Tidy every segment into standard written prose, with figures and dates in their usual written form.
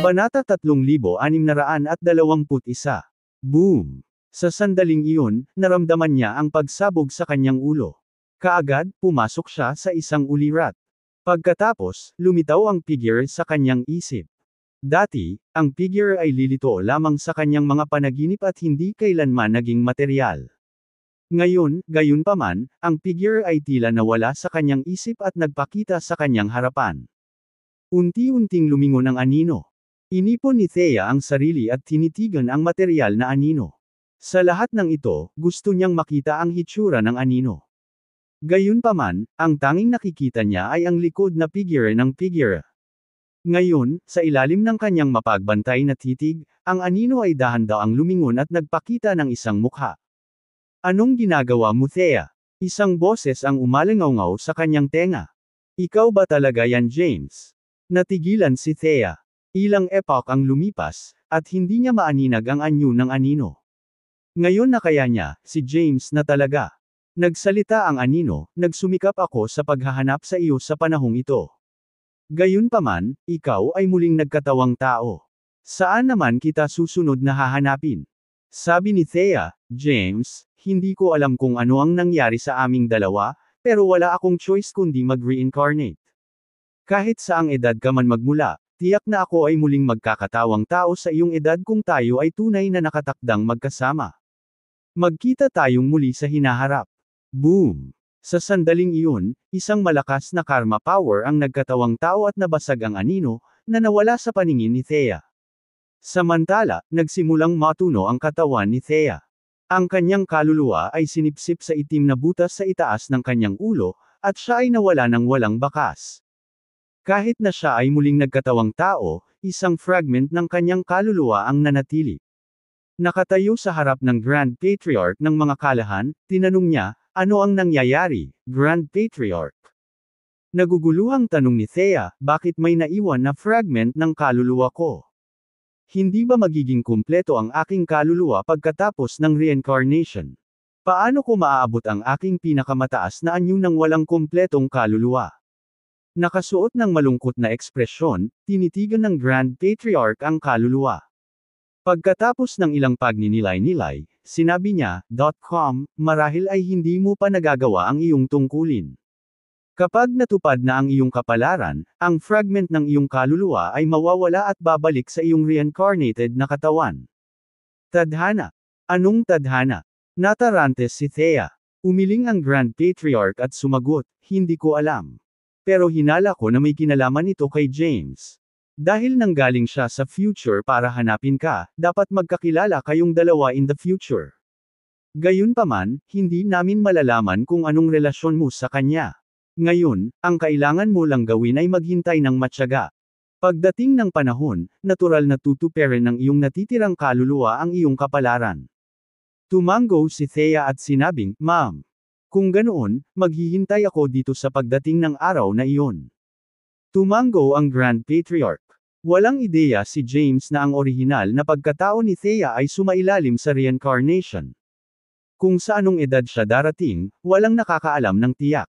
Kabanata 3621. Boom! Sa sandaling iyon, naramdaman niya ang pagsabog sa kanyang ulo. Kaagad, pumasok siya sa isang ulirat. Pagkatapos, lumitaw ang figure sa kanyang isip. Dati, ang figure ay lilito lamang sa kanyang mga panaginip at hindi kailanman naging materyal. Ngayon, gayunpaman, ang figure ay tila nawala sa kanyang isip at nagpakita sa kanyang harapan. Unti-unting lumingon ang anino. Inipon ni Thea ang sarili at tinitigan ang materyal na anino. Sa lahat ng ito, gusto niyang makita ang hitsura ng anino. Gayunpaman, ang tanging nakikita niya ay ang likod na figure ng figure. Ngayon, sa ilalim ng kanyang mapagbantay na titig, ang anino ay dahan-daang lumingon at nagpakita ng isang mukha. Anong ginagawa mo, Thea? Isang boses ang umalingaw sa kanyang tenga. Ikaw ba talaga yan, James? Natigilan si Thea. Ilang epoch ang lumipas, at hindi niya maaninag ang anyo ng anino. Ngayon na kaya niya, si James na talaga. Nagsalita ang anino, nagsumikap ako sa paghahanap sa iyo sa panahong ito. Gayunpaman, ikaw ay muling nagkatawang tao. Saan naman kita susunod na hahanapin? Sabi ni Thea, James, hindi ko alam kung ano ang nangyari sa aming dalawa, pero wala akong choice kundi mag-reincarnate. Kahit saang edad ka man magmula, tiyak na ako ay muling magkakatawang tao sa iyong edad kung tayo ay tunay na nakatakdang magkasama. Magkita tayong muli sa hinaharap. Boom! Sa sandaling iyon, isang malakas na karma power ang nagkatawang tao at nabasag ang anino, na nawala sa paningin ni Thea. Samantala, nagsimulang matuno ang katawan ni Thea. Ang kanyang kaluluwa ay sinipsip sa itim na butas sa itaas ng kanyang ulo, at siya ay nawala ng walang bakas. Kahit na siya ay muling nagkatawang tao, isang fragment ng kanyang kaluluwa ang nanatili. Nakatayo sa harap ng Grand Patriarch ng mga kalahan, tinanong niya, ano ang nangyayari, Grand Patriarch? Naguguluhang tanong ni Thea, bakit may naiwan na fragment ng kaluluwa ko? Hindi ba magiging kumpleto ang aking kaluluwa pagkatapos ng reincarnation? Paano ko maaabot ang aking pinakamataas na anyo ng walang kumpletong kaluluwa? Nakasuot ng malungkot na ekspresyon, tinitigan ng Grand Patriarch ang kaluluwa. Pagkatapos ng ilang pagninilay-nilay, sinabi niya, marahil ay hindi mo pa nagagawa ang iyong tungkulin. Kapag natupad na ang iyong kapalaran, ang fragment ng iyong kaluluwa ay mawawala at babalik sa iyong reincarnated na katawan. Tadhana. Anong tadhana? Natarantes si Thea. Umiling ang Grand Patriarch at sumagot, hindi ko alam. Pero hinala ko na may kinalaman ito kay James. Dahil nanggaling siya sa future para hanapin ka, dapat magkakilala kayong dalawa in the future. Gayunpaman, hindi namin malalaman kung anong relasyon mo sa kanya. Ngayon, ang kailangan mo lang gawin ay maghintay ng matyaga. Pagdating ng panahon, natural na tutuperin ng iyong natitirang kaluluwa ang iyong kapalaran. Tumango si Thea at sinabing, Ma'am. Kung ganoon, maghihintay ako dito sa pagdating ng araw na iyon. Tumango ang Grand Patriarch. Walang ideya si James na ang orihinal na pagkatao ni Thea ay sumailalim sa reincarnation. Kung sa anong edad siya darating, walang nakakaalam ng tiyak.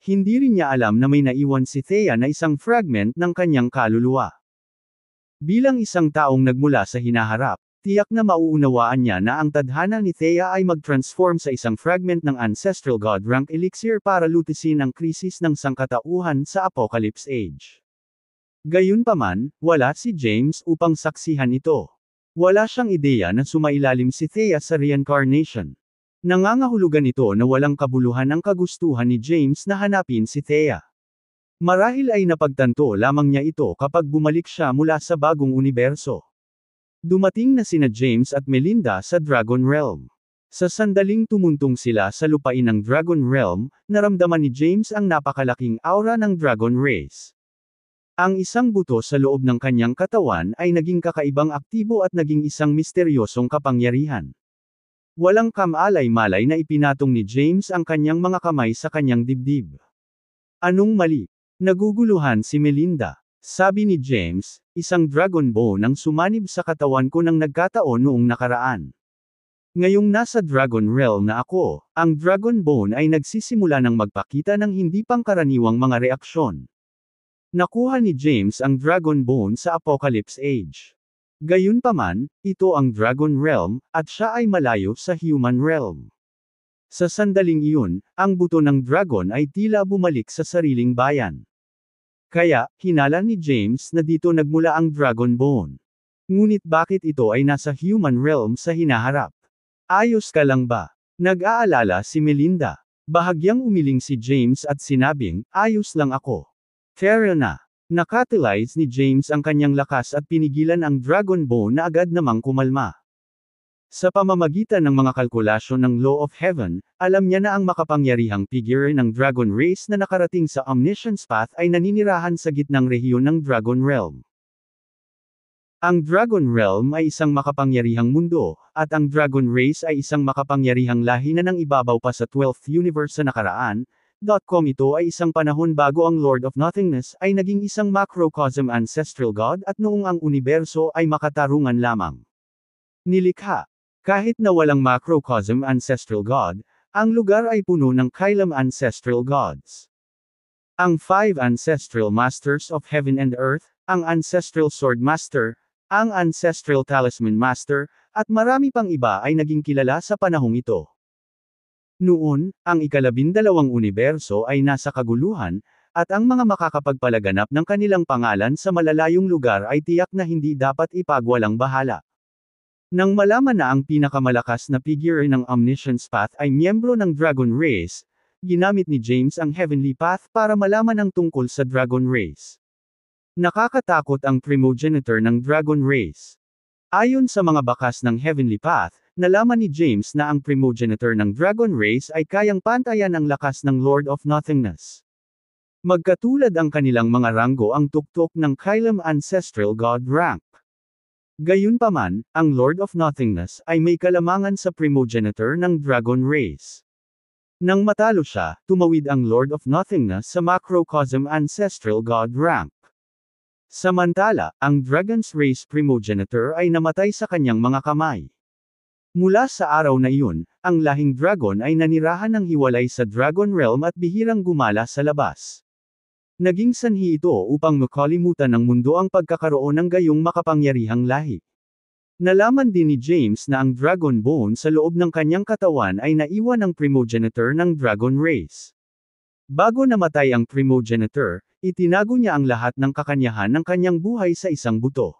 Hindi rin niya alam na may naiwan si Thea na isang fragment ng kanyang kaluluwa. Bilang isang taong nagmula sa hinaharap, tiyak na mauunawaan niya na ang tadhana ni Thea ay mag-transform sa isang fragment ng Ancestral God Rank Elixir para lutisin ang krisis ng sangkatauhan sa Apocalypse Age. Gayunpaman, wala si James upang saksihan ito. Wala siyang ideya na sumailalim si Thea sa reincarnation. Nangangahulugan ito na walang kabuluhan ang kagustuhan ni James na hanapin si Thea. Marahil ay napagtanto lamang niya ito kapag bumalik siya mula sa bagong universo. Dumating na sina James at Melinda sa Dragon Realm. Sa sandaling tumuntong sila sa lupain ng Dragon Realm, naramdaman ni James ang napakalaking aura ng Dragon Race. Ang isang buto sa loob ng kanyang katawan ay naging kakaibang aktibo at naging isang misteryosong kapangyarihan. Walang kamalay-malay na ipinatong ni James ang kanyang mga kamay sa kanyang dibdib. Anong mali? Naguguluhan si Melinda. Sabi ni James, isang dragon bone ang sumanib sa katawan ko nang nagkataon noong nakaraan. Ngayong nasa Dragon Realm na ako, ang Dragon Bone ay nagsisimula ng magpakita ng hindi pangkaraniwang mga reaksyon. Nakuha ni James ang Dragon Bone sa Apocalypse Age. Gayunpaman, ito ang Dragon Realm, at siya ay malayo sa Human Realm. Sa sandaling iyon, ang buto ng dragon ay tila bumalik sa sariling bayan. Kaya, hinala ni James na dito nagmula ang Dragon Bone. Ngunit bakit ito ay nasa Human Realm sa hinaharap? Ayos ka lang ba? Nag-aalala si Melinda. Bahagyang umiling si James at sinabing, ayos lang ako. Tara na. Nakatilize ni James ang kanyang lakas at pinigilan ang Dragon Bone na agad namang kumalma. Sa pamamagitan ng mga kalkulasyon ng Law of Heaven, alam niya na ang makapangyarihang figure ng Dragon Race na nakarating sa Omniscience Path ay naninirahan sa gitnang rehiyon ng Dragon Realm. Ang Dragon Realm ay isang makapangyarihang mundo, at ang Dragon Race ay isang makapangyarihang lahi na nang ibabaw pa sa 12th universe sa nakaraan. Ito ay isang panahon bago ang Lord of Nothingness ay naging isang macrocosm ancestral god at noong ang universo ay makatarungan lamang. Nilikha. Kahit na walang macrocosm ancestral god, ang lugar ay puno ng kailam ancestral gods. Ang 5 ancestral masters of heaven and earth, ang ancestral sword master, ang ancestral talisman master, at marami pang iba ay naging kilala sa panahong ito. Noon, ang ika-12 universo ay nasa kaguluhan, at ang mga makakapagpalaganap ng kanilang pangalan sa malalayong lugar ay tiyak na hindi dapat ipagwalang bahala. Nang malaman na ang pinakamalakas na figure ng Omniscience Path ay miyembro ng Dragon Race, ginamit ni James ang Heavenly Path para malaman ang tungkol sa Dragon Race. Nakakatakot ang primogenitor ng Dragon Race. Ayon sa mga bakas ng Heavenly Path, nalaman ni James na ang primogenitor ng Dragon Race ay kayang pantayan ang lakas ng Lord of Nothingness. Magkatulad ang kanilang mga ranggo ang tuktok ng Kailam Ancestral God rank. Gayunpaman, ang Lord of Nothingness ay may kalamangan sa primogenitor ng Dragon Race. Nang matalo siya, tumawid ang Lord of Nothingness sa Macrocosm Ancestral God rank. Samantala, ang Dragon's Race primogenitor ay namatay sa kanyang mga kamay. Mula sa araw na iyon, ang lahing dragon ay nanirahan ng hiwalay sa Dragon Realm at bihirang gumala sa labas. Naging sanhi ito upang makalimutan ng mundo ang pagkakaroon ng gayong makapangyarihang lahi. Nalaman din ni James na ang Dragon Bone sa loob ng kanyang katawan ay naiwan ng primogenitor ng Dragon Race. Bago namatay ang primogenitor, itinago niya ang lahat ng kakanyahan ng kanyang buhay sa isang buto.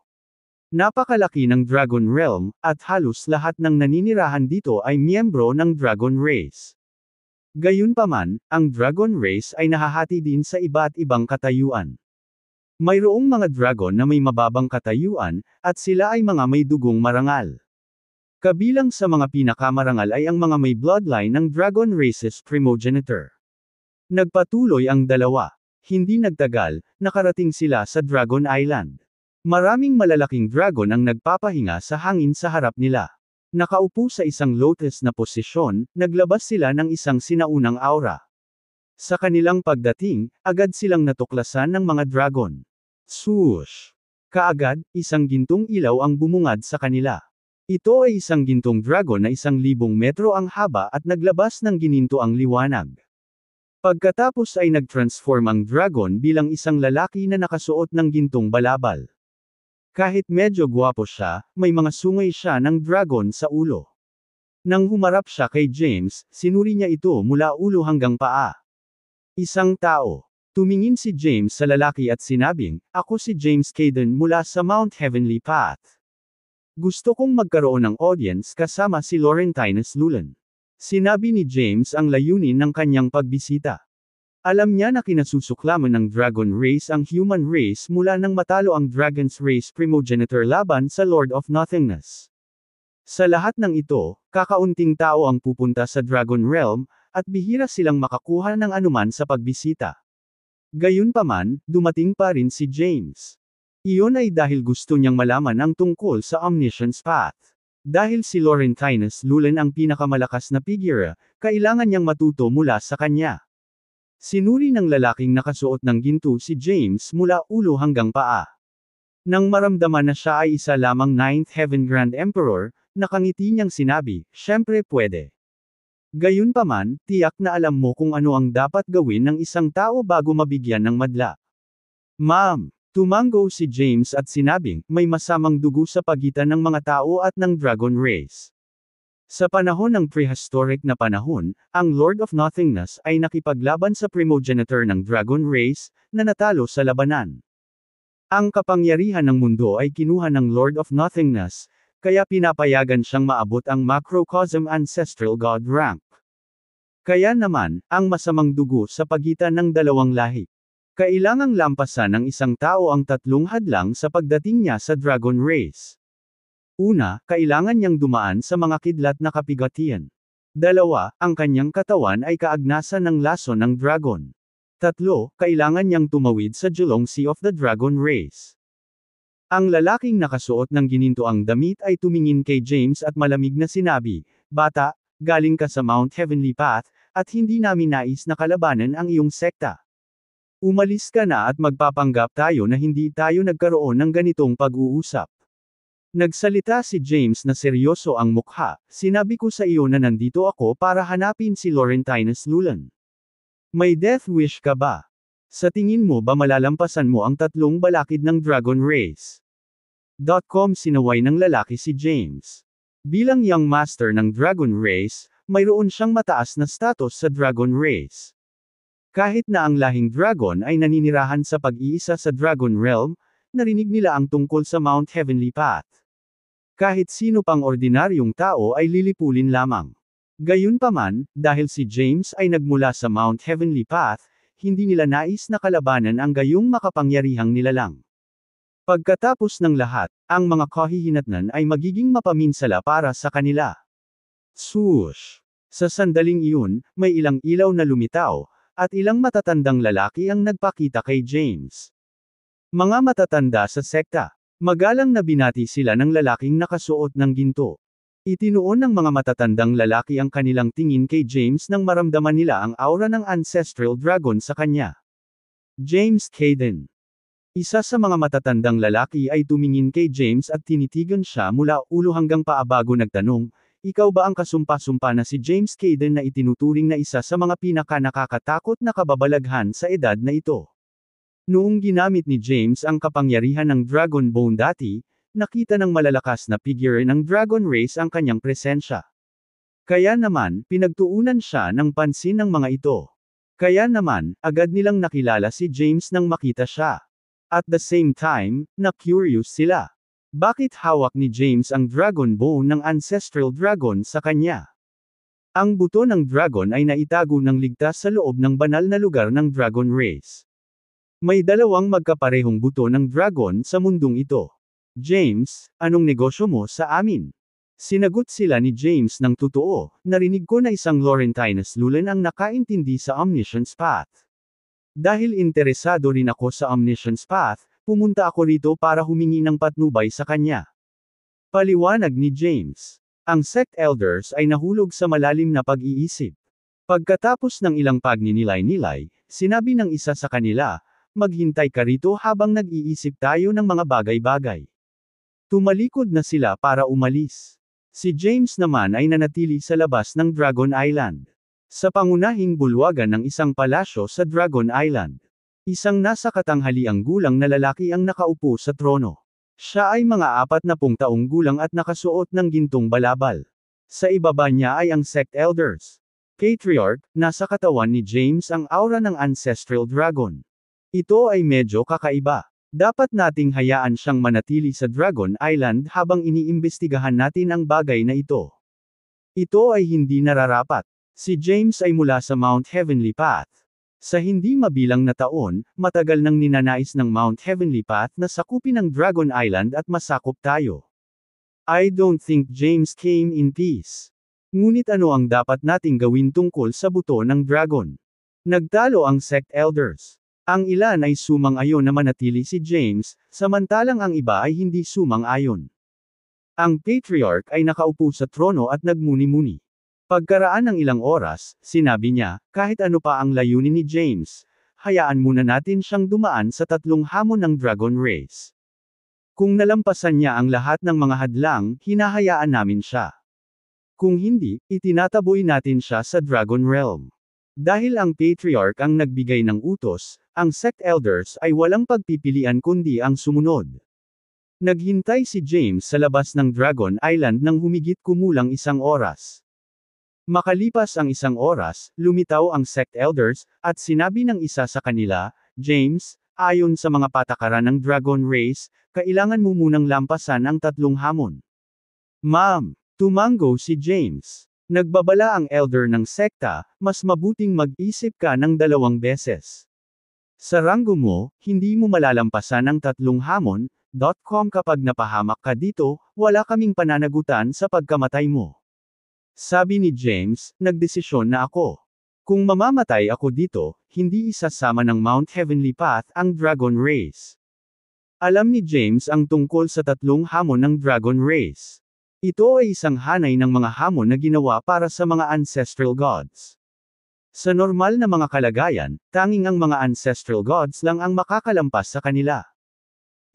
Napakalaki ng Dragon Realm, at halos lahat ng naninirahan dito ay miyembro ng Dragon Race. Gayunpaman, ang Dragon Race ay nahahati din sa iba't ibang katayuan. Mayroong mga dragon na may mababang katayuan, at sila ay mga may dugong marangal. Kabilang sa mga pinakamarangal ay ang mga may bloodline ng Dragon Race's primogenitor. Nagpatuloy ang dalawa. Hindi nagtagal, nakarating sila sa Dragon Island. Maraming malalaking dragon ang nagpapahinga sa hangin sa harap nila. Nakaupo sa isang lotus na posisyon, naglabas sila ng isang sinaunang aura. Sa kanilang pagdating, agad silang natuklasan ng mga dragon. Swoosh! Kaagad, isang gintong ilaw ang bumungad sa kanila. Ito ay isang gintong dragon na 1,000 metro ang haba at naglabas ng gininto ang liwanag. Pagkatapos ay nag-transform ang dragon bilang isang lalaki na nakasuot ng gintong balabal. Kahit medyo gwapo siya, may mga sungay siya ng dragon sa ulo. Nang humarap siya kay James, sinuri niya ito mula ulo hanggang paa. Isang tao. Tumingin si James sa lalaki at sinabing, "Ako si James Caden mula sa Mount Heavenly Path. Gusto kong magkaroon ng audience kasama si Laurentinus Lulan." Sinabi ni James ang layunin ng kanyang pagbisita. Alam niya na kinasusuklaman ng Dragon Race ang human race mula nang matalo ang Dragon's Race primogenitor laban sa Lord of Nothingness. Sa lahat ng ito, kakaunting tao ang pupunta sa Dragon Realm, at bihira silang makakuha ng anuman sa pagbisita. Gayunpaman, dumating pa rin si James. Iyon ay dahil gusto niyang malaman ang tungkol sa Omniscience Path. Dahil si Laurentinus Lulan ang pinakamalakas na figure, kailangan niyang matuto mula sa kanya. Sinuri ng lalaking nakasuot ng ginto si James mula ulo hanggang paa. Nang maramdaman na siya ay isa lamang 9th Heaven Grand Emperor, nakangiti niyang sinabi, "Siyempre pwede." Gayunpaman, tiyak na alam mo kung ano ang dapat gawin ng isang tao bago mabigyan ng madla. Ma'am, tumango si James at sinabing, may masamang dugo sa pagitan ng mga tao at ng dragon race. Sa panahon ng prehistoric na panahon, ang Lord of Nothingness ay nakipaglaban sa primogenitor ng dragon race, na natalo sa labanan. Ang kapangyarihan ng mundo ay kinuha ng Lord of Nothingness, kaya pinapayagan siyang maabot ang macrocosm ancestral god rank. Kaya naman, ang masamang dugo sa pagitan ng dalawang lahi. Kailangang lampasan ng isang tao ang tatlong hadlang sa pagdating niya sa dragon race. Una, kailangan niyang dumaan sa mga kidlat na kapigatian. Dalawa, ang kanyang katawan ay kaagnasan ng lason ng dragon. Tatlo, kailangan niyang tumawid sa Gelong Sea of the Dragon Race. Ang lalaking nakasuot ng ginintoang damit ay tumingin kay James at malamig na sinabi, "Bata, galing ka sa Mount Heavenly Path, at hindi namin nais na kalabanan ang iyong sekta. Umalis ka na at magpapanggap tayo na hindi tayo nagkaroon ng ganitong pag-uusap." Nagsalita si James na seryoso ang mukha, "Sinabi ko sa iyo na nandito ako para hanapin si Laurentinus Lulan. May death wish ka ba? Sa tingin mo ba malalampasan mo ang tatlong balakid ng Dragon Race?" Sinaway ng lalaki si James. Bilang young master ng Dragon Race, mayroon siyang mataas na status sa Dragon Race. Kahit na ang lahing dragon ay naninirahan sa pag-iisa sa Dragon Realm, narinig nila ang tungkol sa Mount Heavenly Path. Kahit sino pang ordinaryong tao ay lilipulin lamang. Gayunpaman, dahil si James ay nagmula sa Mount Heavenly Path, hindi nila nais na kalabanan ang gayong makapangyarihang nilalang. Pagkatapos ng lahat, ang mga kahihinatnan ay magiging mapaminsala para sa kanila. Swoosh! Sa sandaling iyon, may ilang ilaw na lumitaw, at ilang matatandang lalaki ang nagpakita kay James. Mga matatanda sa sekta. Magalang na binati sila ng lalaking nakasuot ng ginto. Itinuon ng mga matatandang lalaki ang kanilang tingin kay James nang maramdaman nila ang aura ng ancestral dragon sa kanya. James Caden. Isa sa mga matatandang lalaki ay tumingin kay James at tinitigan siya mula ulo hanggang paa bago nagtanong, "Ikaw ba ang kasumpa-sumpa na si James Caden na itinuturing na isa sa mga pinaka-nakakatakot na kababalaghan sa edad na ito?" Noong ginamit ni James ang kapangyarihan ng Dragon Bone dati, nakita ng malalakas na figure ng Dragon Race ang kanyang presensya. Kaya naman, pinagtuunan siya ng pansin ng mga ito. Kaya naman, agad nilang nakilala si James nang makita siya. At the same time, na-curious sila. Bakit hawak ni James ang Dragon Bone ng Ancestral Dragon sa kanya? Ang buto ng dragon ay naitago ng ligtas sa loob ng banal na lugar ng Dragon Race. May dalawang magkaparehong buto ng dragon sa mundong ito. "James, anong negosyo mo sa amin?" Sinagot sila ni James ng totoo, "Narinig ko na isang Laurentinus Lulan ang nakaintindi sa Omniscience Path. Dahil interesado rin ako sa Omniscience Path, pumunta ako rito para humingi ng patnubay sa kanya." Paliwanag ni James. Ang sect elders ay nahulog sa malalim na pag-iisip. Pagkatapos ng ilang pagninilay-nilay, sinabi ng isa sa kanila, "Maghintay ka rito habang nag-iisip tayo ng mga bagay-bagay." Tumalikod na sila para umalis. Si James naman ay nanatili sa labas ng Dragon Island. Sa pangunahing bulwagan ng isang palasyo sa Dragon Island. Isang nasa katanghaliang gulang na lalaki ang nakaupo sa trono. Siya ay mga 40 taong gulang at nakasuot ng gintong balabal. Sa ibaba niya ay ang sect elders. Patriarch, nasa katawan ni James ang aura ng ancestral dragon. Ito ay medyo kakaiba. Dapat nating hayaan siyang manatili sa Dragon Island habang iniimbestigahan natin ang bagay na ito. Ito ay hindi nararapat. Si James ay mula sa Mount Heavenly Path. Sa hindi mabilang na taon, matagal nang ninanais ng Mount Heavenly Path na sakupin ang Dragon Island at masakop tayo. I don't think James came in peace. Ngunit ano ang dapat nating gawin tungkol sa buto ng dragon? Nagtalo ang sect elders. Ang ilan ay sumang-ayon na manatili si James, samantalang ang iba ay hindi sumang-ayon. Ang patriarch ay nakaupo sa trono at nagmuni-muni. Pagkaraan ng ilang oras, sinabi niya, "Kahit ano pa ang layunin ni James, hayaan muna natin siyang dumaan sa tatlong hamon ng Dragon Race. Kung nalampasan niya ang lahat ng mga hadlang, hinahayaan namin siya. Kung hindi, itinataboy natin siya sa Dragon Realm." Dahil ang patriarch ang nagbigay ng utos, ang sect elders ay walang pagpipilian kundi ang sumunod. Naghintay si James sa labas ng Dragon Island ng humigit kumulang 1 oras. Makalipas ang 1 oras, lumitaw ang sect elders, at sinabi ng isa sa kanila, James, ayon sa mga patakaran ng Dragon Race, kailangan mo munang lampasan ang 3 hamon. Ma'am, tumango si James. Nagbabala ang elder ng sekta, mas mabuting mag-isip ka ng 2 beses. Sa ranggo mo, hindi mo malalampasan ang 3 hamon. Kapag napahamak ka dito, wala kaming pananagutan sa pagkamatay mo. Sabi ni James, nagdesisyon na ako. Kung mamamatay ako dito, hindi isasama ng Mount Heavenly Path ang Dragon Race. Alam ni James ang tungkol sa 3 hamon ng Dragon Race. Ito ay isang hanay ng mga hamon na ginawa para sa mga ancestral gods. Sa normal na mga kalagayan, tanging ang mga ancestral gods lang ang makakalampas sa kanila.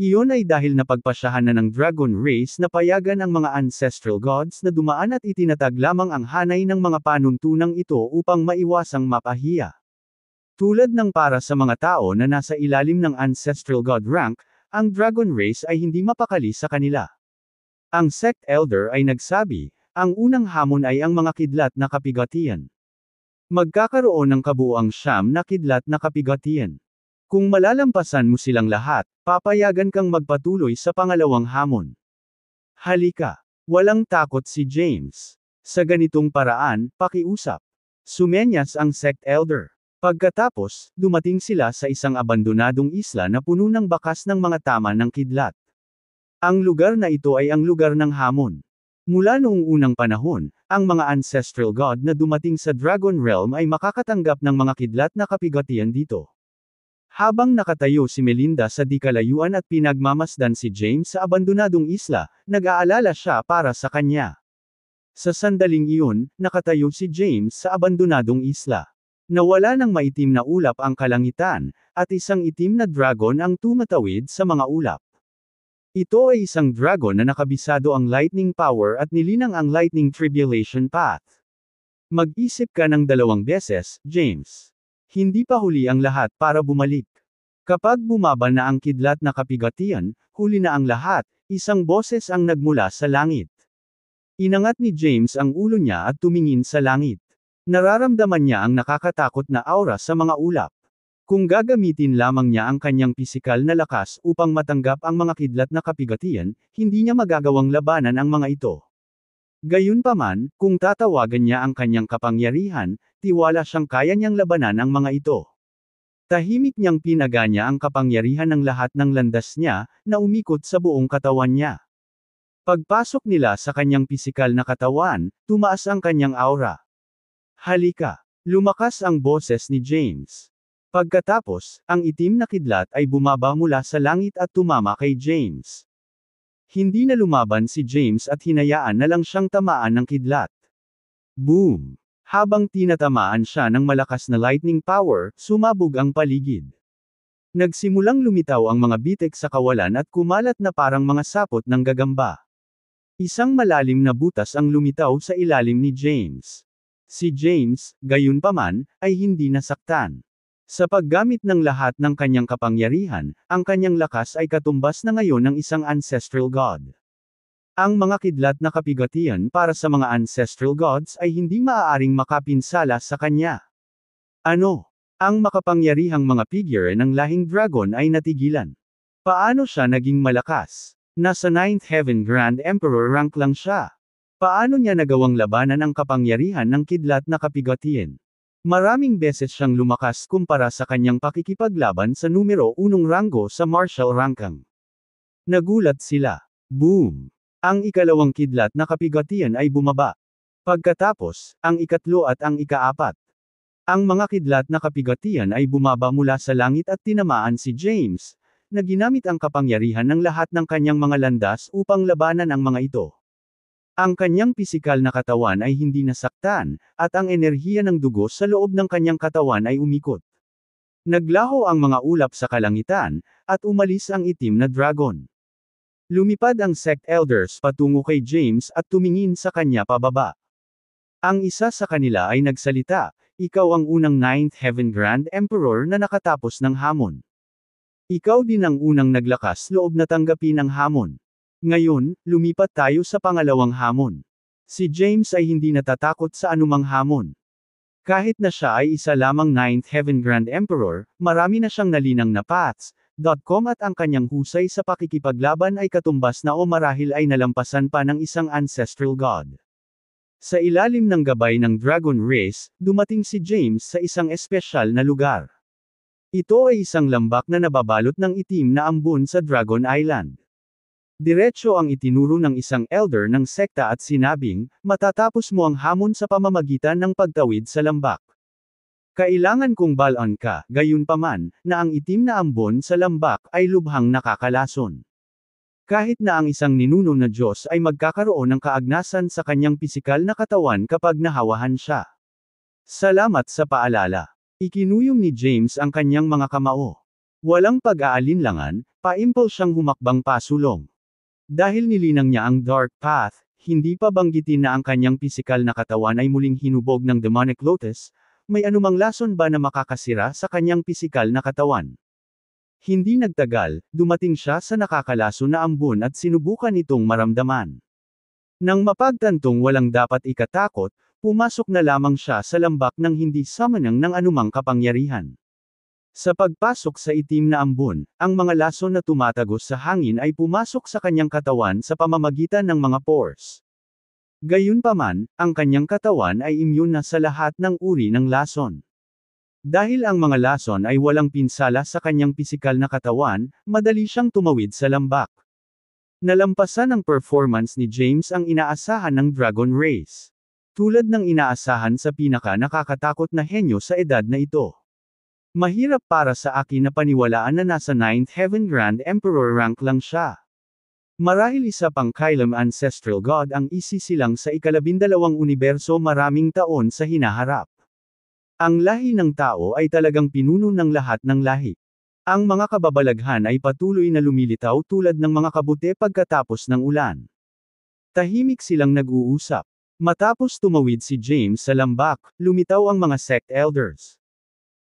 Iyon ay dahil napagpasyahan na ng Dragon Race na payagan ang mga ancestral gods na dumaan at itinatag lamang ang hanay ng mga panuntunang ito upang maiwasang mapahiya. Tulad ng para sa mga tao na nasa ilalim ng ancestral god rank, ang Dragon Race ay hindi mapakali sa kanila. Ang sect elder ay nagsabi, ang unang hamon ay ang mga kidlat na kapigatian. Magkakaroon ng kabuuang 9 na kidlat na kapigatian. Kung malalampasan mo silang lahat, papayagan kang magpatuloy sa pangalawang hamon. Halika. Walang takot si James. Sa ganitong paraan, pakiusap. Sumenyas ang sect elder. Pagkatapos, dumating sila sa isang abandonadong isla na puno ng bakas ng mga tama ng kidlat. Ang lugar na ito ay ang lugar ng hamon. Mula noong unang panahon, ang mga ancestral god na dumating sa Dragon Realm ay makakatanggap ng mga kidlat na kapigatian dito. Habang nakatayo si Melinda sa di kalayuan at pinagmamasdan si James sa abandonadong isla, nag-aalala siya para sa kanya. Sa sandaling iyon, nakatayo si James sa abandonadong isla. Nawala ng maitim na ulap ang kalangitan, at isang itim na dragon ang tumatawid sa mga ulap. Ito ay isang dragon na nakabisado ang lightning power at nilinang ang lightning tribulation path. Mag-isip ka ng 2 beses, James. Hindi pa huli ang lahat para bumalik. Kapag bumaba na ang kidlat na kapigatian, huli na ang lahat, isang boses ang nagmula sa langit. Inangat ni James ang ulo niya at tumingin sa langit. Nararamdaman niya ang nakakatakot na aura sa mga ulap. Kung gagamitin lamang niya ang kanyang pisikal na lakas upang matanggap ang mga kidlat na kapigatian, hindi niya magagawang labanan ang mga ito. Gayunpaman, kung tatawagan niya ang kanyang kapangyarihan, tiwala siyang kaya niyang labanan ang mga ito. Tahimik niyang pinaganya ang kapangyarihan ng lahat ng landas niya, na umikot sa buong katawan niya. Pagpasok nila sa kanyang pisikal na katawan, tumaas ang kanyang aura. Halika! Lumakas ang boses ni James. Pagkatapos, ang itim na kidlat ay bumaba mula sa langit at tumama kay James. Hindi na lumaban si James at hinayaan na lang siyang tamaan ng kidlat. Boom! Habang tinatamaan siya ng malakas na lightning power, sumabog ang paligid. Nagsimulang lumitaw ang mga bitek sa kawalan at kumalat na parang mga sapot ng gagamba. Isang malalim na butas ang lumitaw sa ilalim ni James. Si James, gayunpaman, ay hindi nasaktan. Sa paggamit ng lahat ng kanyang kapangyarihan, ang kanyang lakas ay katumbas na ngayon ng isang ancestral god. Ang mga kidlat na kapigatian para sa mga ancestral gods ay hindi maaaring makapinsala sa kanya. Ano? Ang makapangyarihang mga figure ng lahing dragon ay natigilan. Paano siya naging malakas? Nasa 9th Heaven Grand Emperor rank lang siya. Paano niya nagawang labanan ang kapangyarihan ng kidlat na kapigatian? Maraming beses siyang lumakas kumpara sa kanyang pakikipaglaban sa numero 1 ranggo sa martial ranking. Nagulat sila. Boom! Ang ikalawang kidlat na kapigatian ay bumaba. Pagkatapos, ang ikatlo at ang ika-4. Ang mga kidlat na kapigatian ay bumaba mula sa langit at tinamaan si James, na ginamit ang kapangyarihan ng lahat ng kanyang mga landas upang labanan ang mga ito. Ang kanyang pisikal na katawan ay hindi nasaktan, at ang enerhiya ng dugo sa loob ng kanyang katawan ay umikot. Naglaho ang mga ulap sa kalangitan, at umalis ang itim na dragon. Lumipad ang sect elders patungo kay James at tumingin sa kanya pababa. Ang isa sa kanila ay nagsalita, "Ikaw ang unang Ninth Heaven Grand Emperor na nakatapos ng hamon. Ikaw din ang unang naglakas loob na tanggapin ang hamon. Ngayon, lumipat tayo sa pangalawang hamon." Si James ay hindi natatakot sa anumang hamon. Kahit na siya ay isa lamang Ninth Heaven Grand Emperor, marami na siyang nalinang na paths.com at ang kanyang husay sa pakikipaglaban ay katumbas na o marahil ay nalampasan pa ng isang ancestral god. Sa ilalim ng gabay ng Dragon Race, dumating si James sa isang espesyal na lugar. Ito ay isang lambak na nababalot ng itim na ambon sa Dragon Island. Diretso ang itinuro ng isang elder ng sekta at sinabing, "Matatapos mo ang hamon sa pamamagitan ng pagtawid sa lambak. Kailangan kong balaan ka, gayunpaman, na ang itim na ambon sa lambak ay lubhang nakakalason. Kahit na ang isang ninuno na Diyos ay magkakaroon ng kaagnasan sa kanyang pisikal na katawan kapag nahawahan siya." Salamat sa paalala. Ikinuyom ni James ang kanyang mga kamao. Walang pag-aalinlangan, paimpol siyang humakbang pasulong. Dahil nilinang niya ang dark path, hindi pa banggitin na ang kanyang pisikal na katawan ay muling hinubog ng demonic lotus, may anumang lason ba na makakasira sa kanyang pisikal na katawan? Hindi nagtagal, dumating siya sa nakakalaso na ambon at sinubukan itong maramdaman. Nang mapagtantong walang dapat ikatakot, pumasok na lamang siya sa lambak nang hindi summonang ng anumang kapangyarihan. Sa pagpasok sa itim na ambon, ang mga lason na tumatagos sa hangin ay pumasok sa kanyang katawan sa pamamagitan ng mga pores. Gayunpaman, ang kanyang katawan ay immune na sa lahat ng uri ng lason. Dahil ang mga lason ay walang pinsala sa kanyang pisikal na katawan, madali siyang tumawid sa lambak. Nalampasan ng performance ni James ang inaasahan ng Dragon Race. Tulad ng inaasahan sa pinaka-nakakatakot na henyo sa edad na ito. Mahirap para sa akin na paniwalaan na nasa Ninth Heaven Grand Emperor rank lang siya. Marahil isa pang Kylem Ancestral God ang isisilang sa ika-12 universo maraming taon sa hinaharap. Ang lahi ng tao ay talagang pinuno ng lahat ng lahi. Ang mga kababalaghan ay patuloy na lumilitaw tulad ng mga kabute pagkatapos ng ulan. Tahimik silang nag-uusap. Matapos tumawid si James sa lambak, lumitaw ang mga sect elders.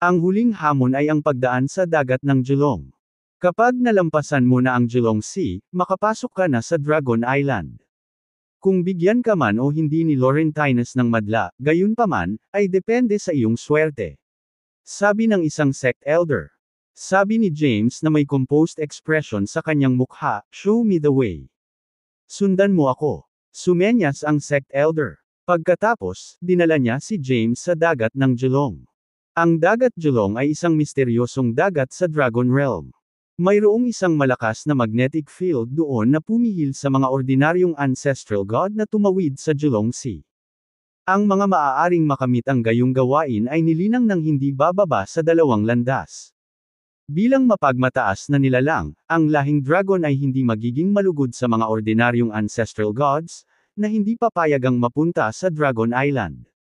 Ang huling hamon ay ang pagdaan sa dagat ng Geelong. Kapag nalampasan mo na ang Geelong Sea, makapasok ka na sa Dragon Island. Kung bigyan ka man o hindi ni Laurentius ng madla, gayunpaman, ay depende sa iyong swerte. Sabi ng isang sect elder. Sabi ni James na may composed expression sa kanyang mukha, "Show me the way. Sundan mo ako." Sumenyas ang sect elder. Pagkatapos, dinala niya si James sa dagat ng Geelong. Ang dagat Geelong ay isang misteryosong dagat sa Dragon Realm. Mayroong isang malakas na magnetic field doon na pumihil sa mga ordinaryong ancestral god na tumawid sa Geelong Sea. Ang mga maaaring makamit ang gayong gawain ay nilinang ng hindi bababa sa 2 landas. Bilang mapagmataas na nilalang, ang lahing dragon ay hindi magiging malugod sa mga ordinaryong ancestral gods, na hindi papayagang mapunta sa Dragon Island.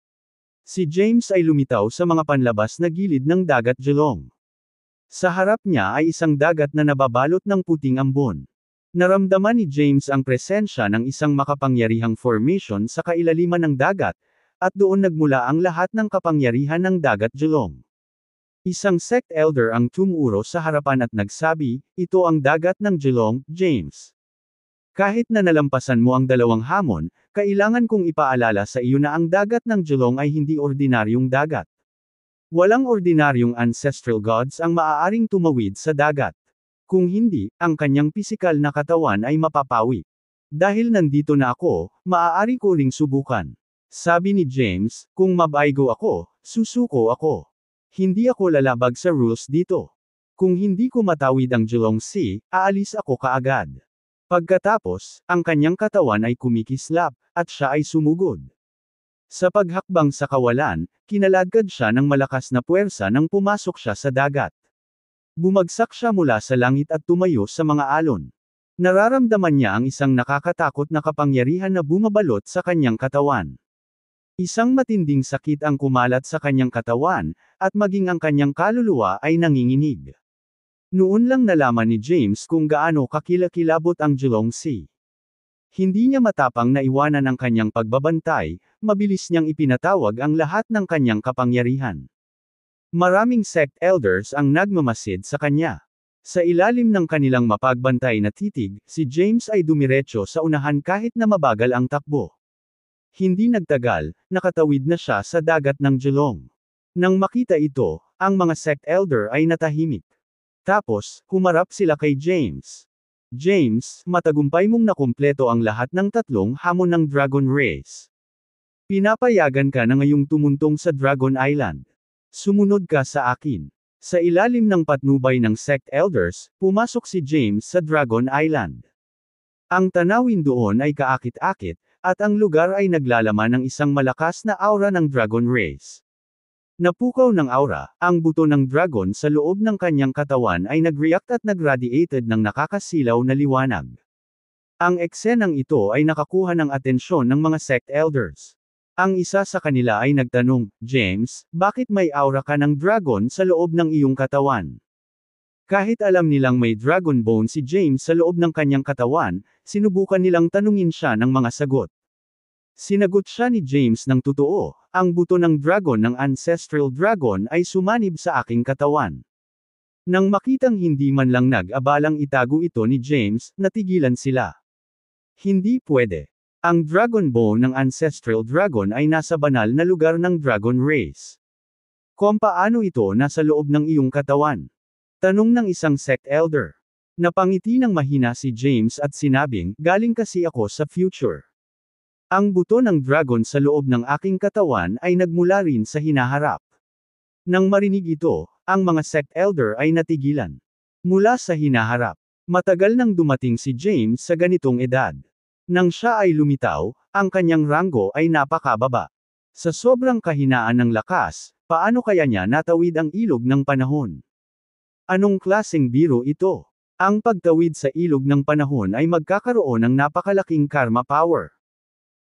Si James ay lumitaw sa mga panlabas na gilid ng dagat Geelong. Sa harap niya ay isang dagat na nababalot ng puting ambon. Naramdaman ni James ang presensya ng isang makapangyarihang formation sa kailaliman ng dagat, at doon nagmula ang lahat ng kapangyarihan ng dagat Geelong. Isang sect elder ang tumuro sa harapan at nagsabi, "Ito ang dagat ng Geelong, James. Kahit na nalampasan mo ang 2 hamon, kailangan kong ipaalala sa iyo na ang dagat ng Geelong ay hindi ordinaryong dagat. Walang ordinaryong ancestral gods ang maaaring tumawid sa dagat. Kung hindi, ang kanyang pisikal na katawan ay mapapawi. Dahil nandito na ako, maaari ko ring subukan." Sabi ni James, "Kung mabaigo ako, susuko ako. Hindi ako lalabag sa rules dito. Kung hindi ko matawid ang Geelong Sea, aalis ako kaagad." Pagkatapos, ang kanyang katawan ay kumikislap, at siya ay sumugod. Sa paghakbang sa kawalan, kinaladkad siya ng malakas na puwersa nang pumasok siya sa dagat. Bumagsak siya mula sa langit at tumayo sa mga alon. Nararamdaman niya ang isang nakakatakot na kapangyarihan na bumabalot sa kanyang katawan. Isang matinding sakit ang kumalat sa kanyang katawan, at maging ang kanyang kaluluwa ay nanginginig. Noon lang nalaman ni James kung gaano kakilakilabot ang Geelong Sea. Hindi niya matapang na iwanan ang kanyang pagbabantay, mabilis niyang ipinatawag ang lahat ng kanyang kapangyarihan. Maraming sect elders ang nagmamasid sa kanya. Sa ilalim ng kanilang mapagbantay na titig, si James ay dumiretso sa unahan kahit na mabagal ang takbo. Hindi nagtagal, nakatawid na siya sa dagat ng Geelong. Nang makita ito, ang mga sect elder ay natahimik. Tapos, humarap sila kay James. James, matagumpay mong nakumpleto ang lahat ng tatlong hamon ng Dragon Race. Pinapayagan ka na ngayong tumuntong sa Dragon Island. Sumunod ka sa akin. Sa ilalim ng patnubay ng sect elders, pumasok si James sa Dragon Island. Ang tanawin doon ay kaakit-akit, at ang lugar ay naglalaman ng isang malakas na aura ng Dragon Race. Napukaw ng aura, ang buto ng dragon sa loob ng kanyang katawan ay nag-react at nag-radiated ng nakakasilaw na liwanag. Ang eksenang ito ay nakakuha ng atensyon ng mga sect elders. Ang isa sa kanila ay nagtanong, James, bakit may aura ka ng dragon sa loob ng iyong katawan? Kahit alam nilang may dragon bone si James sa loob ng kanyang katawan, sinubukan nilang tanungin siya ng mga sagot. Sinagot siya ni James ng totoo, ang buto ng dragon ng ancestral dragon ay sumanib sa aking katawan. Nang makitang hindi man lang nag-abalang itago ito ni James, natigilan sila. Hindi pwede. Ang dragon bone ng ancestral dragon ay nasa banal na lugar ng dragon race. Kung paano ito nasa loob ng iyong katawan? Tanong ng isang sect elder. Napangiti ng mahina si James at sinabing, galing kasi ako sa future. Ang buto ng dragon sa loob ng aking katawan ay nagmula rin sa hinaharap. Nang marinig ito, ang mga sect elder ay natigilan. Mula sa hinaharap. Matagal nang dumating si James sa ganitong edad. Nang siya ay lumitaw, ang kanyang ranggo ay napakababa. Sa sobrang kahinaan ng lakas, paano kaya niya natawid ang ilog ng panahon? Anong klaseng biro ito? Ang pagtawid sa ilog ng panahon ay magkakaroon ng napakalaking karma power.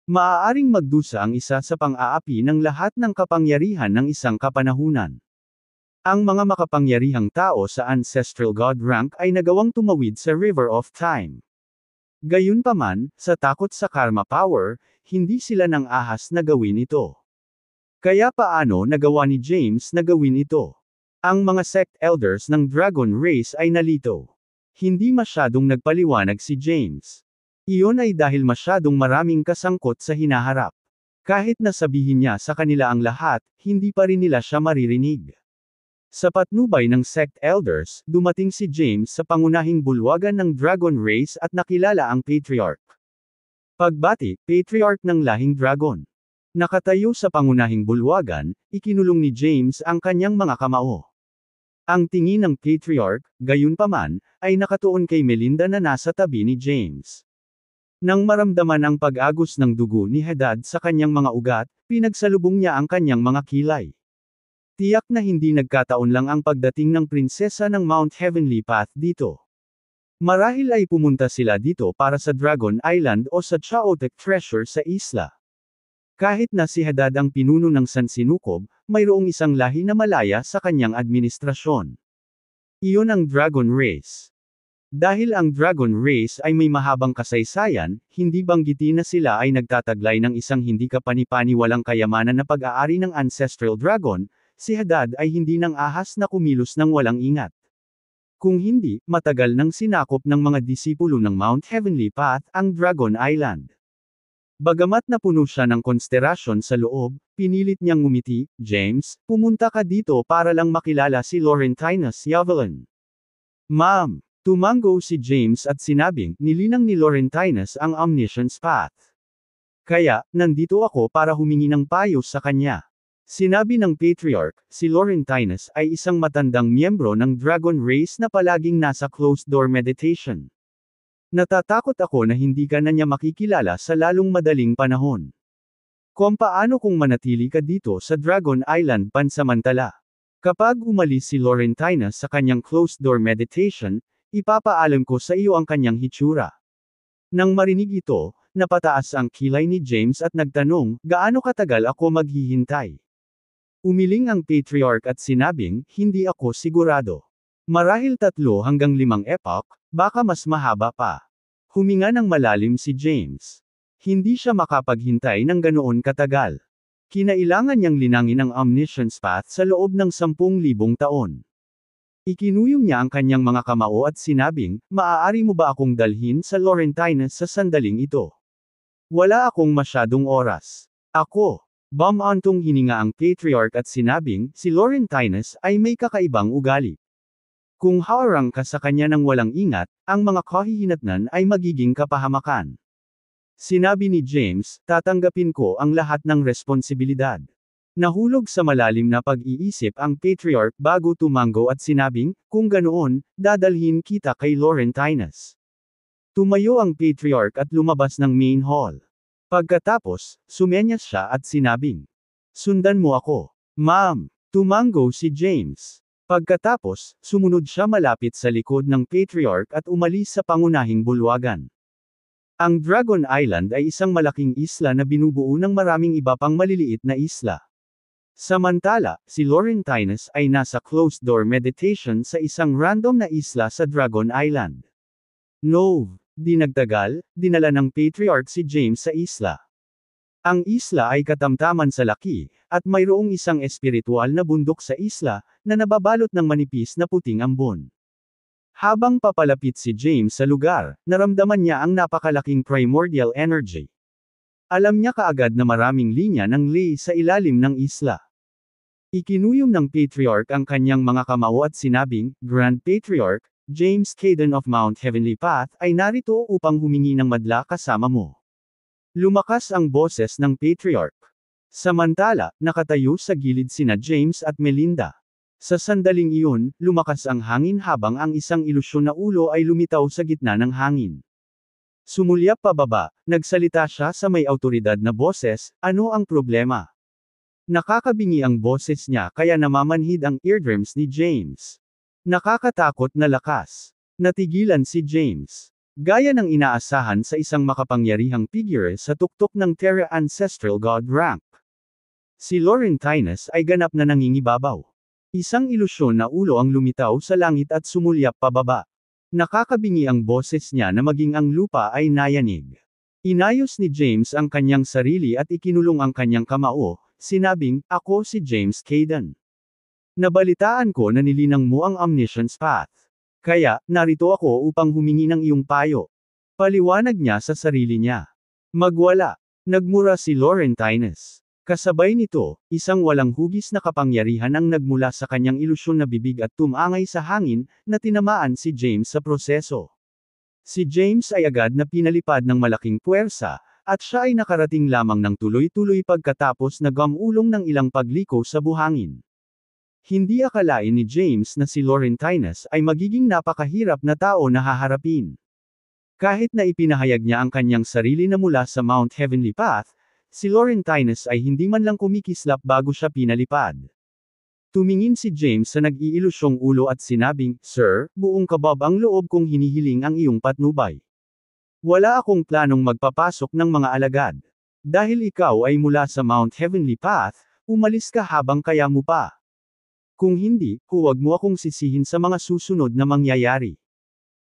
Maaaring magdusa ang isa sa pang-aapi ng lahat ng kapangyarihan ng isang kapanahunan. Ang mga makapangyarihang tao sa Ancestral God rank ay nagawang tumawid sa River of Time. Gayunpaman, sa takot sa karma power, hindi sila nang ahas na gawin ito. Kaya paano nagawa ni James na gawin ito? Ang mga sect elders ng Dragon Race ay nalito. Hindi masyadong nagpaliwanag si James. Iyon ay dahil masyadong maraming kasangkot sa hinaharap. Kahit na sabihin niya sa kanila ang lahat, hindi pa rin nila siya maririnig. Sa patnubay ng sect elders, dumating si James sa pangunahing bulwagan ng Dragon Race at nakilala ang Patriarch. Pagbati, Patriarch ng lahing dragon. Nakatayo sa pangunahing bulwagan, ikinulong ni James ang kanyang mga kamao. Ang tingin ng Patriarch, gayunpaman, ay nakatuon kay Melinda na nasa tabi ni James. Nang maramdaman ang pag-agos ng dugo ni Hadad sa kanyang mga ugat, pinagsalubong niya ang kanyang mga kilay. Tiyak na hindi nagkataon lang ang pagdating ng prinsesa ng Mount Heavenly Path dito. Marahil ay pumunta sila dito para sa Dragon Island o sa Chaotic Treasure sa isla. Kahit na si Hadad ang pinuno ng Sansinukob, mayroong isang lahi na malaya sa kanyang administrasyon. Iyon ang Dragon Race. Dahil ang Dragon Race ay may mahabang kasaysayan, hindi banggitin na sila ay nagtataglay ng isang hindi kapani-paniwalang kayamanan na pag-aari ng Ancestral Dragon, si Hadad ay hindi nang ahas na kumilos ng walang ingat. Kung hindi, matagal nang sinakop ng mga disipulo ng Mount Heavenly Path ang Dragon Island. Bagamat napuno siya ng konsterasyon sa loob, pinilit niyang ngumiti, James, pumunta ka dito para lang makilala si Laurentinus Yavelin. Ma'am, tumango si James at sinabing, nilinang ni Laurentinus ang Omniscience Path. Kaya, nandito ako para humingi ng payo sa kanya. Sinabi ng Patriarch, si Laurentinus ay isang matandang miyembro ng Dragon Race na palaging nasa closed-door meditation. Natatakot ako na hindi ka na niya makikilala sa lalong madaling panahon. Kung paano kung manatili ka dito sa Dragon Island pansamantala. Kapag umalis si Laurentinus sa kanyang closed-door meditation, ipapaalam ko sa iyo ang kanyang hitsura. Nang marinig ito, napataas ang kilay ni James at nagtanong, gaano katagal ako maghihintay? Umiling ang Patriarch at sinabing, hindi ako sigurado. Marahil 3 hanggang 5 epoch, baka mas mahaba pa. Huminga ng malalim si James. Hindi siya makapaghintay ng ganoon katagal. Kinailangan niyang linangin ang omniscience path sa loob ng 10,000 taon. Ikinuyom niya ang kanyang mga kamao at sinabing, maaari mo ba akong dalhin sa Laurentines sa sandaling ito? Wala akong masyadong oras. Ako. Bumantong hininga ang patriarch at sinabing, si Laurentines ay may kakaibang ugali. Kung hawarang ka sa kanya ng walang ingat, ang mga kahihinatnan ay magiging kapahamakan. Sinabi ni James, tatanggapin ko ang lahat ng responsibilidad. Nahulog sa malalim na pag-iisip ang patriarch bago tumango at sinabing, kung ganoon, dadalhin kita kay Laurentines. Tumayo ang patriarch at lumabas ng main hall. Pagkatapos, sumenyas siya at sinabing, sundan mo ako. Ma'am. Tumango si James. Pagkatapos, sumunod siya malapit sa likod ng patriarch at umalis sa pangunahing bulwagan. Ang Dragon Island ay isang malaking isla na binubuo ng maraming iba pang maliliit na isla. Samantala, si Laurentines ay nasa closed-door meditation sa isang random na isla sa Dragon Island. No. Di nagtagal, dinala ng patriarch si James sa isla. Ang isla ay katamtaman sa laki, at mayroong isang espiritual na bundok sa isla, na nababalot ng manipis na puting ambon. Habang papalapit si James sa lugar, naramdaman niya ang napakalaking primordial energy. Alam niya kaagad na maraming linya ng ley sa ilalim ng isla. Ikinuyom ng patriarch ang kanyang mga kamao at sinabing, Grand Patriarch, James Caden of Mount Heavenly Path ay narito upang humingi ng madla kasama mo. Lumakas ang boses ng patriarch. Samantala, nakatayo sa gilid sina James at Melinda. Sa sandaling iyon, lumakas ang hangin habang ang isang ilusyon na ulo ay lumitaw sa gitna ng hangin. Sumulyap pababa, nagsalita siya sa may awtoridad na boses, ano ang problema? Nakakabingi ang boses niya kaya namamanhid ang eardrums ni James. Nakakatakot na lakas. Natigilan si James. Gaya ng inaasahan sa isang makapangyarihang figure sa tuktok ng Terra Ancestral God rank. Si Laurentines ay ganap na nangingibabaw. Isang ilusyon na ulo ang lumitaw sa langit at sumulyap pababa. Nakakabingi ang boses niya na maging ang lupa ay nayanig. Inayos ni James ang kanyang sarili at ikinulong ang kanyang kamao, sinabing, ako si James Caden. Nabalitaan ko na nilinang mo ang omniscience path. Kaya, narito ako upang humingi ng iyong payo. Paliwanag niya sa sarili niya. Magwala. Nagmura si Laurentines. Kasabay nito, isang walang hugis na kapangyarihan ang nagmula sa kanyang ilusyon na bibig at tumangay sa hangin, na tinamaan si James sa proseso. Si James ay agad na pinalipad ng malaking puwersa, at siya ay nakarating lamang ng tuloy-tuloy pagkatapos na gamulong ng ilang pagliko sa buhangin. Hindi akalain ni James na si Laurentines ay magiging napakahirap na tao na haharapin. Kahit na ipinahayag niya ang kanyang sarili na mula sa Mount Heavenly Path, si Laurentines ay hindi man lang kumikislap bago siya pinalipad. Tumingin si James sa nag-iilusyong ulo at sinabing, Sir, buong kabab ang loob kong hinihiling ang iyong patnubay. Wala akong planong magpapasok ng mga alagad. Dahil ikaw ay mula sa Mount Heavenly Path, umalis ka habang kaya mo pa. Kung hindi, huwag mo akong sisihin sa mga susunod na mangyayari.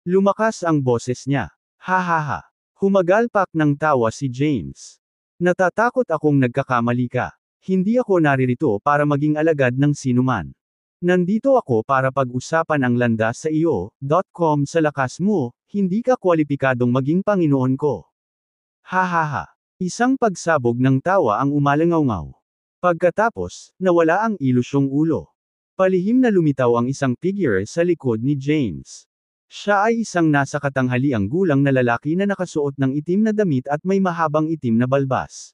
Lumakas ang boses niya. Hahaha. Humagalpak ng tawa si James. Natatakot akong nagkakamali ka. Hindi ako naririto para maging alagad ng sinuman. Nandito ako para pag-usapan ang landas sa iyo.com sa lakas mo, hindi ka kwalipikadong maging Panginoon ko. Hahaha. Isang pagsabog ng tawa ang umalangaw-ngaw. Pagkatapos, nawala ang ilusyong ulo. Palihim na lumitaw ang isang figure sa likod ni James. Siya ay isang nasa katanghaliang gulang na lalaki na nakasuot ng itim na damit at may mahabang itim na balbas.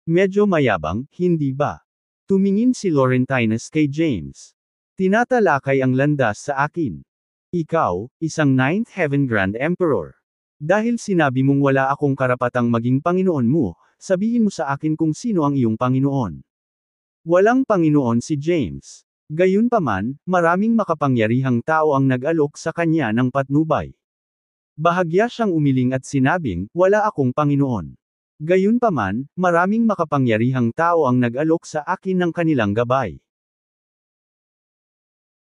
Medyo mayabang, hindi ba? Tumingin si Laurentines kay James. Tinatalakay ang landas sa akin. Ikaw, isang Ninth Heaven Grand Emperor. Dahil sinabi mong wala akong karapatang maging Panginoon mo, sabihin mo sa akin kung sino ang iyong Panginoon. Walang Panginoon si James. Gayunpaman, maraming makapangyarihang tao ang nag-alok sa kanya ng patnubay. Bahagya siyang umiling at sinabing, wala akong Panginoon. Gayunpaman, maraming makapangyarihang tao ang nag-alok sa akin ng kanilang gabay.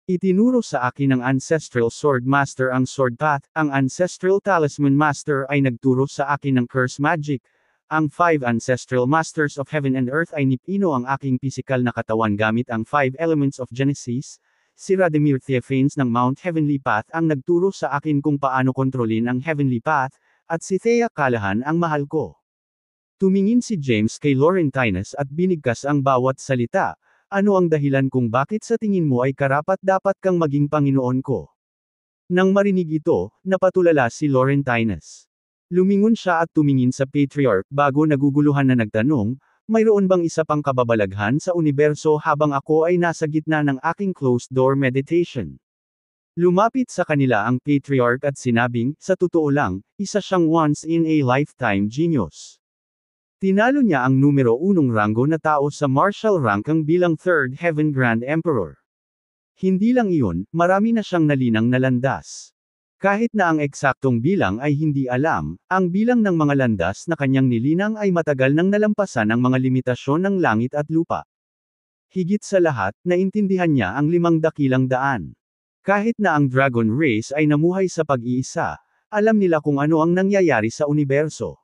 Itinuro sa akin ng Ancestral Sword Master ang Sword Path, ang Ancestral Talisman Master ay nagturo sa akin ng Curse Magic, ang 5 Ancestral Masters of Heaven and Earth ay nipino ang aking pisikal na katawan gamit ang 5 Elements of Genesis, si Radimir Theophanes ng Mount Heavenly Path ang nagturo sa akin kung paano kontrolin ang Heavenly Path, at si Thea Callahan ang mahal ko. Tumingin si James kay Laurentines at binigkas ang bawat salita. Ano ang dahilan kung bakit sa tingin mo ay karapat-dapat kang maging Panginoon ko? Nang marinig ito, napatulala si Laurentines. Lumingon siya at tumingin sa Patriarch bago naguguluhan na nagtanong, mayroon bang isa pang kababalaghan sa universo habang ako ay nasa gitna ng aking closed-door meditation? Lumapit sa kanila ang Patriarch at sinabing, sa totoo lang, isa siyang once-in-a-lifetime genius. Tinalo niya ang numero 1 ranggo na tao sa martial rank ang bilang 3rd Heaven Grand Emperor. Hindi lang iyon, marami na siyang nalinang na landas. Kahit na ang eksaktong bilang ay hindi alam, ang bilang ng mga landas na kanyang nilinang ay matagal nang nalampasan ang mga limitasyon ng langit at lupa. Higit sa lahat, naintindihan niya ang 5 dakilang daan. Kahit na ang Dragon Race ay namuhay sa pag-iisa, alam nila kung ano ang nangyayari sa universo.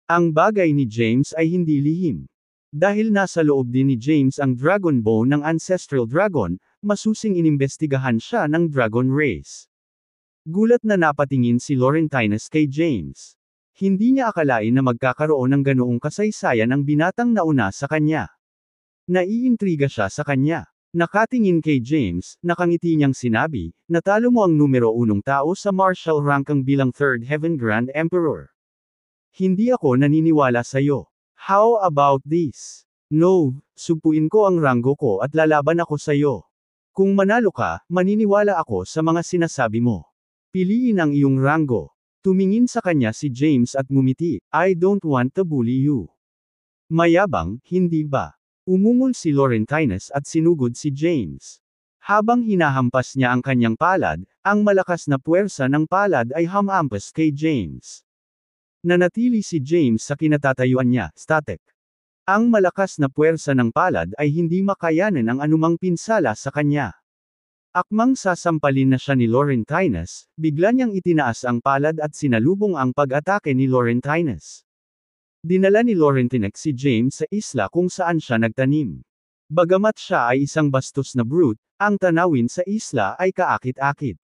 Ang bagay ni James ay hindi lihim. Dahil nasa loob din ni James ang Dragon Bone ng Ancestral Dragon, masusing inimbestigahan siya ng Dragon Race. Gulat na napatingin si Laurentines kay James. Hindi niya akalain na magkakaroon ng ganoong kasaysayan ang binatang nauna sa kanya. Naiintriga siya sa kanya. Nakatingin kay James, nakangiti niyang sinabi, natalo mo ang numero 1 tao sa martial rank ang bilang 3rd Heaven Grand Emperor. Hindi ako naniniwala sa'yo. How about this? No, sugpuin ko ang ranggo ko at lalaban ako sa'yo. Kung manalo ka, maniniwala ako sa mga sinasabi mo. Piliin ang iyong ranggo. Tumingin sa kanya si James at ngumiti, I don't want to bully you. Mayabang, hindi ba? Umungol si Laurentines at sinugod si James. Habang hinahampas niya ang kanyang palad, ang malakas na puwersa ng palad ay hamampas kay James. Nanatili si James sa kinatatayuan niya, static. Ang malakas na puwersa ng palad ay hindi makayanan ang anumang pinsala sa kanya. Akmang sasampalin na siya ni Laurentines, bigla niyang itinaas ang palad at sinalubong ang pag-atake ni Laurentines. Dinala ni Laurentines si James sa isla kung saan siya nagtanim. Bagamat siya ay isang bastos na brute, ang tanawin sa isla ay kaakit-akit.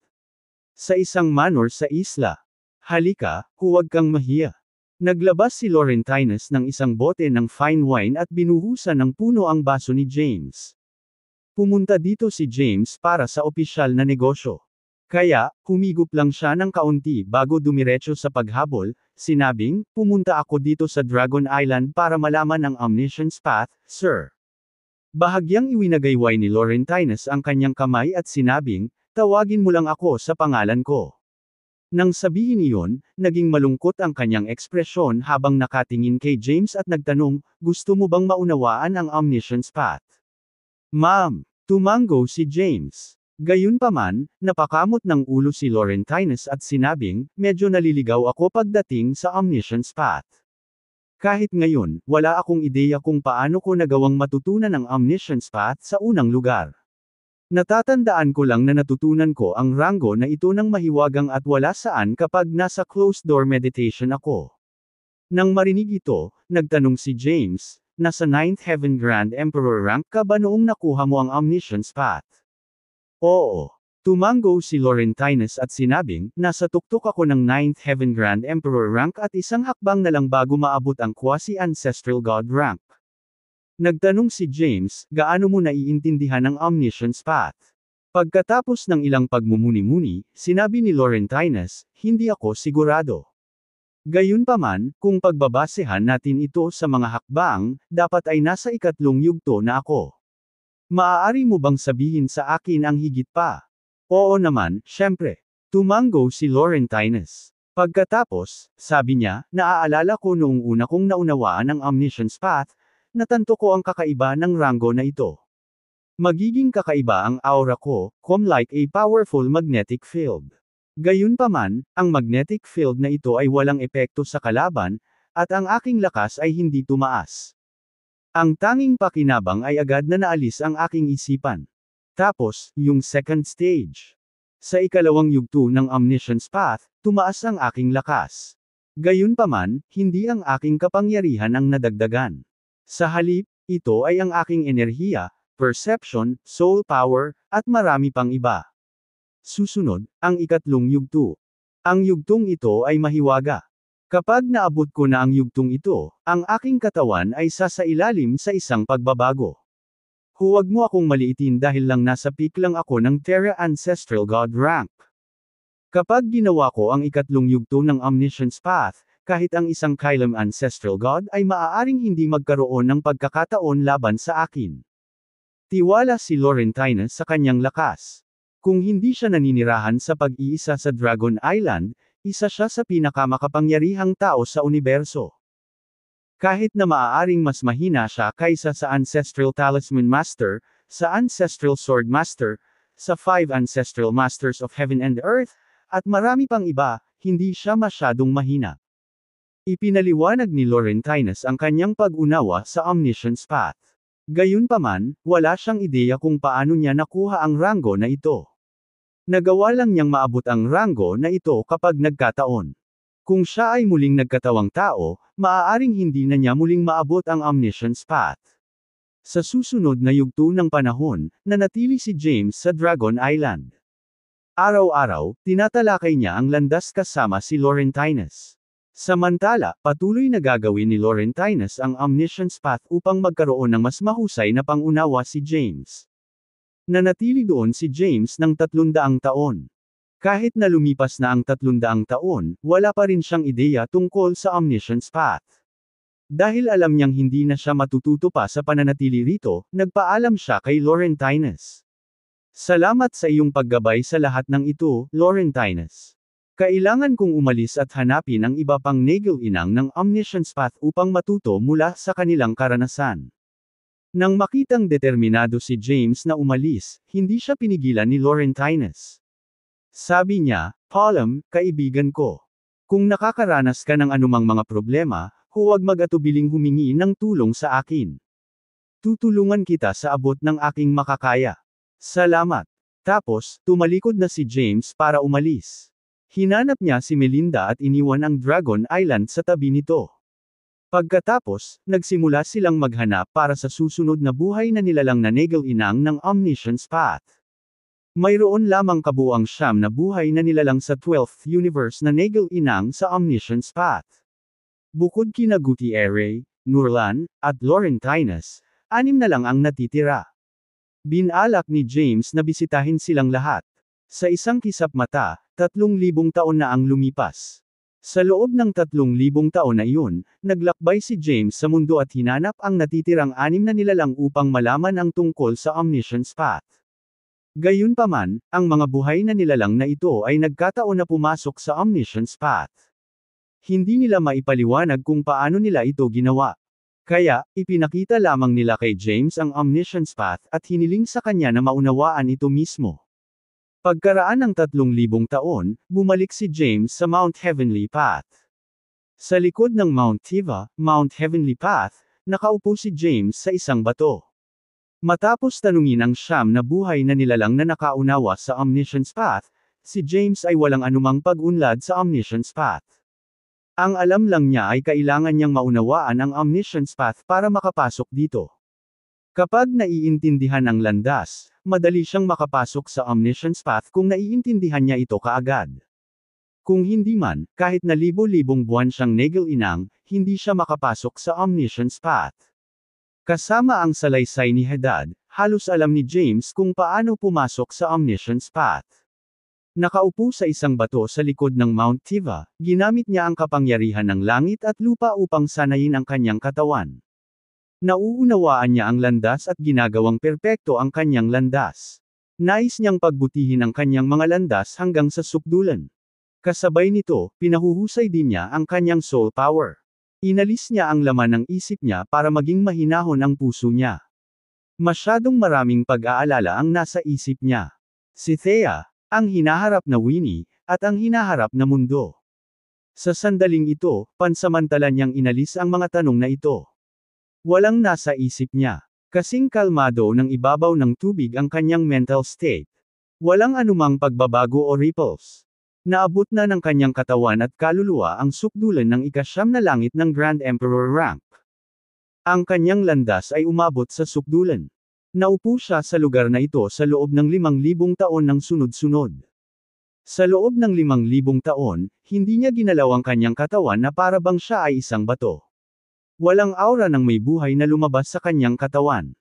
Sa isang manor sa isla. Halika, huwag kang mahiya. Naglabas si Laurentines ng isang bote ng fine wine at binuhusan ng puno ang baso ni James. Pumunta dito si James para sa opisyal na negosyo. Kaya, humigop lang siya ng kaunti bago dumiretso sa paghabol, sinabing, pumunta ako dito sa Dragon Island para malaman ang Omniscience Path, sir. Bahagyang iwinagayway ni Laurentines ang kanyang kamay at sinabing, tawagin mo lang ako sa pangalan ko. Nang sabihin iyon, naging malungkot ang kanyang ekspresyon habang nakatingin kay James at nagtanong, gusto mo bang maunawaan ang Omniscience Path? Ma'am, tumango si James. Gayunpaman, napakamot ng ulo si Laurentines at sinabing, medyo naliligaw ako pagdating sa Omniscience Path. Kahit ngayon, wala akong ideya kung paano ko nagawang matutunan ang Omniscience Path sa unang lugar. Natatandaan ko lang na natutunan ko ang ranggo na ito ng mahiwagang at wala saan kapag nasa closed-door meditation ako. Nang marinig ito, nagtanong si James, nasa 9th Heaven Grand Emperor rank ka ba noong nakuha mo ang Omniscience Path? Oo. Tumango si Laurentines at sinabing, nasa tuktok ako ng 9th Heaven Grand Emperor rank at isang hakbang na lang bago maabot ang Quasi-Ancestral God rank. Nagtanong si James, gaano mo naiintindihan ang Omniscience Path? Pagkatapos ng ilang pagmumuni-muni, sinabi ni Laurentines, hindi ako sigurado. Gayunpaman, kung pagbabasehan natin ito sa mga hakbang, dapat ay nasa 3 yugto na ako. Maaari mo bang sabihin sa akin ang higit pa? Oo naman, syempre. Tumango si Laurentines. Pagkatapos, sabi niya, naaalala ko noong una kong naunawaan ang Omniscience Path, natanto ko ang kakaiba ng ranggo na ito. Magiging kakaiba ang aura ko, like a powerful magnetic field. Gayunpaman, ang magnetic field na ito ay walang epekto sa kalaban, at ang aking lakas ay hindi tumaas. Ang tanging pakinabang ay agad na naalis ang aking isipan. Tapos, yung second stage. Sa ikalawang yugto ng Omniscience Path, tumaas ang aking lakas. Gayunpaman, hindi ang aking kapangyarihan ang nadagdagan. Sa halip, ito ay ang aking enerhiya, perception, soul power, at marami pang iba. Susunod, ang ikatlong yugto. Ang yugtong ito ay mahiwaga. Kapag naabot ko na ang yugtong ito, ang aking katawan ay sasailalim sa isang pagbabago. Huwag mo akong maliitin dahil lang nasa peak lang ako ng Terra Ancestral God rank. Kapag ginawa ko ang ikatlong yugto ng Omniscience Path, kahit ang isang Kylem Ancestral God ay maaaring hindi magkaroon ng pagkakataon laban sa akin. Tiwala si Laurentine sa kanyang lakas. Kung hindi siya naninirahan sa pag-iisa sa Dragon Island, isa siya sa pinakamakapangyarihang tao sa universo. Kahit na maaaring mas mahina siya kaysa sa Ancestral Talisman Master, sa Ancestral Sword Master, sa 5 Ancestral Masters of Heaven and Earth, at marami pang iba, hindi siya masyadong mahina. Ipinaliwanag ni Laurentine ang kanyang pag-unawa sa Omniscience Path. Gayunpaman, wala siyang ideya kung paano niya nakuha ang ranggo na ito. Nagawa lang niyang maabot ang ranggo na ito kapag nagkataon. Kung siya ay muling nagkatawang tao, maaaring hindi na niya muling maabot ang Omniscience Path. Sa susunod na yugto ng panahon, nanatili si James sa Dragon Island. Araw-araw, tinatalakay niya ang landas kasama si Laurentine. Samantala, patuloy na gagawin ni Laurentine ang Omniscience Path upang magkaroon ng mas mahusay na pangunawa si James. Nanatili doon si James ng 300 taon. Kahit na lumipas na ang 300 taon, wala pa rin siyang ideya tungkol sa Omniscience Path. Dahil alam niyang hindi na siya matututo pa sa pananatili rito, nagpaalam siya kay Laurentine. Salamat sa iyong paggabay sa lahat ng ito, Laurentine. Kailangan kong umalis at hanapin ang iba pang Nagelinang ng Omniscience Path upang matuto mula sa kanilang karanasan. Nang makitang determinado si James na umalis, hindi siya pinigilan ni Laurentine. Sabi niya, Palom, kaibigan ko. Kung nakakaranas ka ng anumang mga problema, huwag mag-atubiling humingi ng tulong sa akin. Tutulungan kita sa abot ng aking makakaya. Salamat. Tapos, tumalikod na si James para umalis. Hinanap niya si Melinda at iniwan ang Dragon Island sa tabi nito. Pagkatapos, nagsimula silang maghanap para sa susunod na buhay na nilalang na Nagelinang ng Omniscience Path. Mayroon lamang kabuuang 9 na buhay na nilalang sa 12th universe na Nagelinang sa Omniscience Path. Bukod kina Gutierrez, Nurlan, at Laurentine, 6 na lang ang natitira. Binalak ni James na bisitahin silang lahat. Sa isang kisap mata, 3,000 taon na ang lumipas. Sa loob ng 3,000 taon na iyon, naglakbay si James sa mundo at hinanap ang natitirang 6 na nilalang upang malaman ang tungkol sa Omniscience Path. Gayunpaman, ang mga buhay na nilalang na ito ay nagkataon na pumasok sa Omniscience Path. Hindi nila maipaliwanag kung paano nila ito ginawa. Kaya, ipinakita lamang nila kay James ang Omniscience Path at hiniling sa kanya na maunawaan ito mismo. Pagkaraan ng 3,000 taon, bumalik si James sa Mount Heavenly Path. Sa likod ng Mount Tiva, Mount Heavenly Path, nakaupo si James sa isang bato. Matapos tanungin ang 9 na buhay na nilalang na nakaunawa sa Omniscience Path, si James ay walang anumang pag-unlad sa Omniscience Path. Ang alam lang niya ay kailangan niyang maunawaan ang Omniscience Path para makapasok dito. Kapag naiintindihan ang landas, madali siyang makapasok sa Omniscience Path kung naiintindihan niya ito kaagad. Kung hindi man, kahit na libo-libong buwan siyang Nagelinang, hindi siya makapasok sa Omniscience Path. Kasama ang salaysay ni Hadad, halos alam ni James kung paano pumasok sa Omniscience Path. Nakaupo sa isang bato sa likod ng Mount Tiva, ginamit niya ang kapangyarihan ng langit at lupa upang sanayin ang kanyang katawan. Nauunawaan niya ang landas at ginagawang perpekto ang kanyang landas. Nais niyang pagbutihin ang kanyang mga landas hanggang sa sukdulan. Kasabay nito, pinahuhusay din niya ang kanyang soul power. Inalis niya ang laman ng isip niya para maging mahinahon ang puso niya. Masyadong maraming pag-aalala ang nasa isip niya. Si Thea, ang hinaharap na Winnie, at ang hinaharap na mundo. Sa sandaling ito, pansamantala niyang inalis ang mga tanong na ito. Walang nasa isip niya. Kasing kalmado ng ibabaw ng tubig ang kanyang mental state. Walang anumang pagbabago o ripples. Naabot na ng kanyang katawan at kaluluwa ang sukdulan ng ika-9 na langit ng Grand Emperor rank. Ang kanyang landas ay umabot sa sukdulan. Naupo siya sa lugar na ito sa loob ng 5,000 taon ng sunod-sunod. Sa loob ng 5,000 taon, hindi niya ginalaw ang kanyang katawan na para bang siya ay isang bato. Walang aura ng may buhay na lumabas sa kanyang katawan.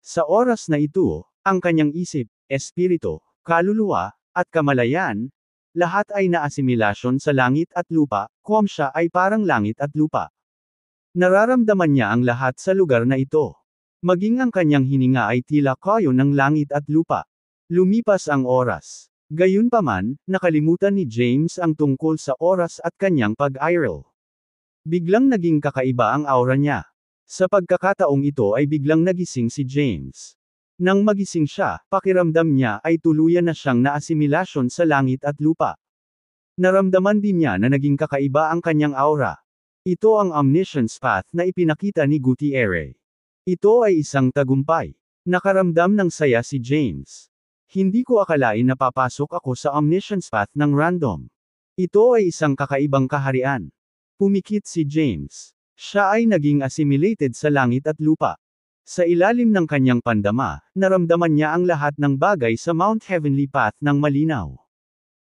Sa oras na ito, ang kanyang isip, espiritu, kaluluwa, at kamalayan, lahat ay naasimilasyon sa langit at lupa, siya ay parang langit at lupa. Nararamdaman niya ang lahat sa lugar na ito. Maging ang kanyang hininga ay tila kayo ng langit at lupa. Lumipas ang oras. Gayunpaman, nakalimutan ni James ang tungkol sa oras at kanyang pag-iral. Biglang naging kakaiba ang aura niya. Sa pagkakataong ito ay biglang nagising si James. Nang magising siya, pakiramdam niya ay tuluyan na siyang naasimilasyon sa langit at lupa. Naramdaman din niya na naging kakaiba ang kanyang aura. Ito ang omniscience path na ipinakita ni Gutierrez. Ito ay isang tagumpay. Nakaramdam ng saya si James. Hindi ko akalain na papasok ako sa omniscience path ng random. Ito ay isang kakaibang kaharian. Pumikit si James. Siya ay naging assimilated sa langit at lupa. Sa ilalim ng kanyang pandama, naramdaman niya ang lahat ng bagay sa Mount Heavenly Path ng malinaw.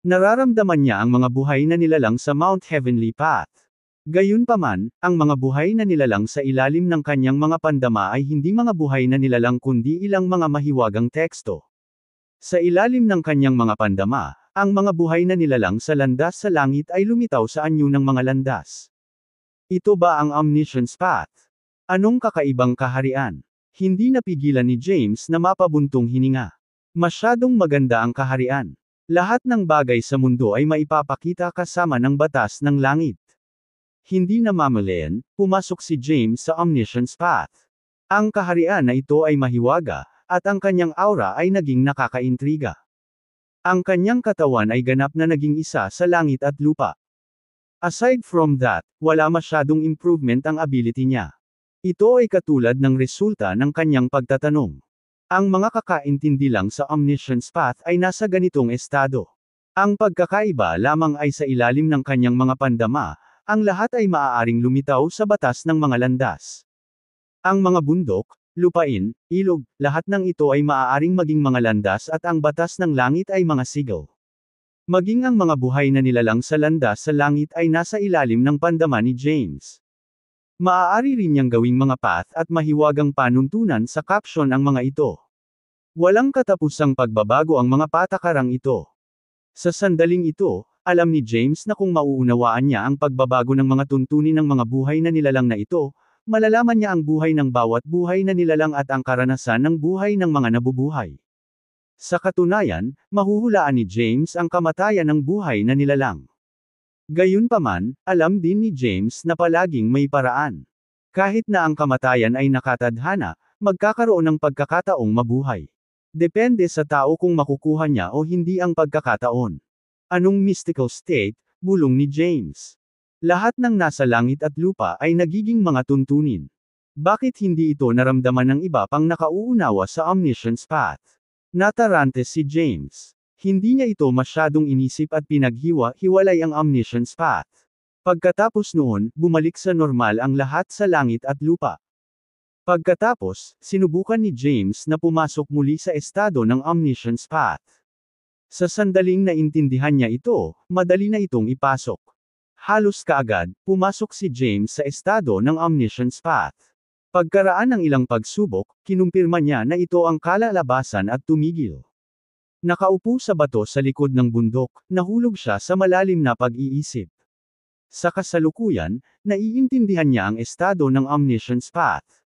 Nararamdaman niya ang mga buhay na nilalang sa Mount Heavenly Path. Gayunpaman, ang mga buhay na nilalang sa ilalim ng kanyang mga pandama ay hindi mga buhay na nilalang kundi ilang mga mahiwagang teksto. Sa ilalim ng kanyang mga pandama, ang mga buhay na nilalang sa landas sa langit ay lumitaw sa anyo ng mga landas. Ito ba ang omniscience path? Anong kakaibang kaharian? Hindi napigilan ni James na mapabuntong hininga. Masyadong maganda ang kaharian. Lahat ng bagay sa mundo ay maipapakita kasama ng batas ng langit. Hindi namamalayan, pumasok si James sa omniscience path. Ang kaharian na ito ay mahiwaga, at ang kanyang aura ay naging nakakaintriga. Ang kanyang katawan ay ganap na naging isa sa langit at lupa. Aside from that, wala masyadong improvement ang ability niya. Ito ay katulad ng resulta ng kanyang pagtatanong. Ang mga kakaintindi lang sa omniscience path ay nasa ganitong estado. Ang pagkakaiba lamang ay sa ilalim ng kanyang mga pandama, ang lahat ay maaaring lumitaw sa batas ng mga landas. Ang mga bundok, lupain, ilog, lahat ng ito ay maaaring maging mga landas at ang batas ng langit ay mga sigal. Maging ang mga buhay na nilalang sa landas sa langit ay nasa ilalim ng pandama ni James. Maaari rin niyang gawing mga path at mahiwagang panuntunan sa caption ang mga ito. Walang katapusang pagbabago ang mga patakarang ito. Sa sandaling ito, alam ni James na kung mauunawaan niya ang pagbabago ng mga tuntunin ng mga buhay na nilalang na ito, malalaman niya ang buhay ng bawat buhay na nilalang at ang karanasan ng buhay ng mga nabubuhay. Sa katunayan, mahuhulaan ni James ang kamatayan ng buhay na nilalang. Gayunpaman, alam din ni James na palaging may paraan. Kahit na ang kamatayan ay nakatadhana, magkakaroon ng pagkakataong mabuhay. Depende sa tao kung makukuha niya o hindi ang pagkakataon. Anong mystical state? Bulong ni James. Lahat ng nasa langit at lupa ay nagiging mga tuntunin. Bakit hindi ito naramdaman ng iba pang nakauunawa sa omniscience path? Natarante si James. Hindi niya ito masyadong inisip at pinaghiwa-hiwalay ang omniscience path. Pagkatapos noon, bumalik sa normal ang lahat sa langit at lupa. Pagkatapos, sinubukan ni James na pumasok muli sa estado ng omniscience path. Sa sandaling naintindihan niya ito, madali na itong ipasok. Halos kaagad, pumasok si James sa estado ng omniscience path. Pagkaraan ng ilang pagsubok, kinumpirma niya na ito ang kalalabasan at tumigil. Nakaupo sa bato sa likod ng bundok, nahulog siya sa malalim na pag-iisip. Sa kasalukuyan, naiintindihan niya ang estado ng omniscience path.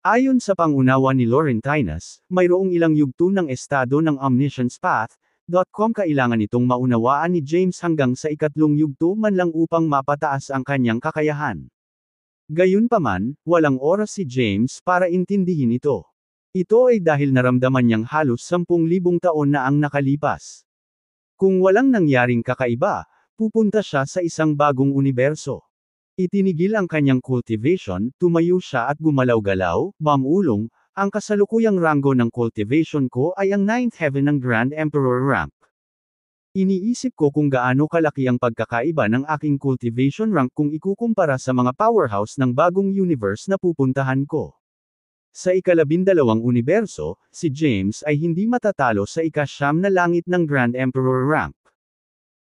Ayon sa pangunawa ni Laurentius, mayroong ilang yugto ng estado ng omniscience path. Kailangan itong maunawaan ni James hanggang sa ikatlong yugto man lang upang mapataas ang kanyang kakayahan. Gayunpaman, walang oras si James para intindihin ito. Ito ay dahil naramdaman niyang halos 10,000 taon na ang nakalipas. Kung walang nangyaring kakaiba, pupunta siya sa isang bagong universo. Itinigil ang kanyang cultivation, tumayo siya at gumalaw-galaw, mamulong, Ang kasalukuyang ranggo ng cultivation ko ay ang 9th heaven ng Grand Emperor rank. Iniisip ko kung gaano kalaki ang pagkakaiba ng aking cultivation rank kung ikukumpara sa mga powerhouse ng bagong universe na pupuntahan ko. Sa ika-12 universo, si James ay hindi matatalo sa ika-9 na langit ng Grand Emperor rank.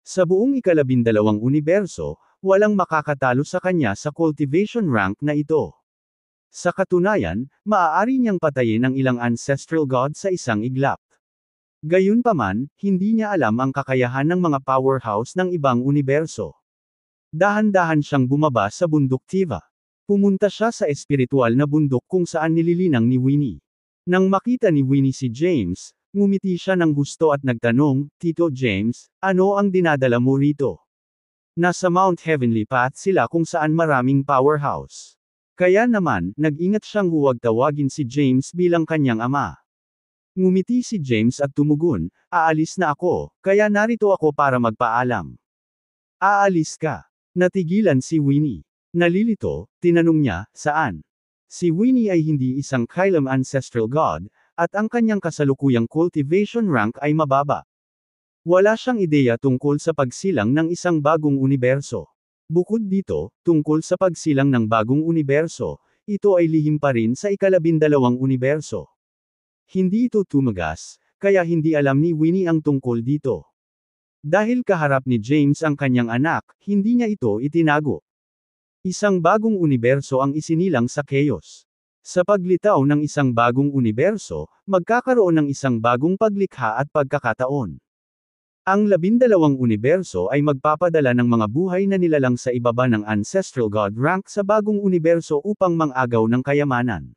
Sa buong ika-12 universo, walang makakatalo sa kanya sa cultivation rank na ito. Sa katunayan, maaari niyang patayin ang ilang ancestral god sa isang iglap. Gayunpaman, hindi niya alam ang kakayahan ng mga powerhouse ng ibang universo. Dahan-dahan siyang bumaba sa bundok Tiva. Pumunta siya sa espiritual na bundok kung saan nililinang ni Winnie. Nang makita ni Winnie si James, ngumiti siya ng gusto at nagtanong, "Tito James, ano ang dinadala mo rito?" Nasa Mount Heavenly Path sila kung saan maraming powerhouse. Kaya naman, nag-ingat siyang huwag tawagin si James bilang kanyang ama. Ngumiti si James at tumugon, "Aalis na ako, kaya narito ako para magpaalam." "Aalis ka?" Natigilan si Winnie. Nalilito, tinanong niya, "Saan?" Si Winnie ay hindi isang Kylem ancestral god, at ang kanyang kasalukuyang cultivation rank ay mababa. Wala siyang ideya tungkol sa pagsilang ng isang bagong universo. Bukod dito, tungkol sa pagsilang ng bagong universo, ito ay lihim pa rin sa ika-12 universo. Hindi ito tumagas, kaya hindi alam ni Winnie ang tungkol dito. Dahil kaharap ni James ang kanyang anak, hindi niya ito itinago. Isang bagong universo ang isinilang sa chaos. Sa paglitaw ng isang bagong universo, magkakaroon ng isang bagong paglikha at pagkakataon. Ang 12 universo ay magpapadala ng mga buhay na nilalang sa ibaba ng ancestral god rank sa bagong universo upang mangagaw ng kayamanan.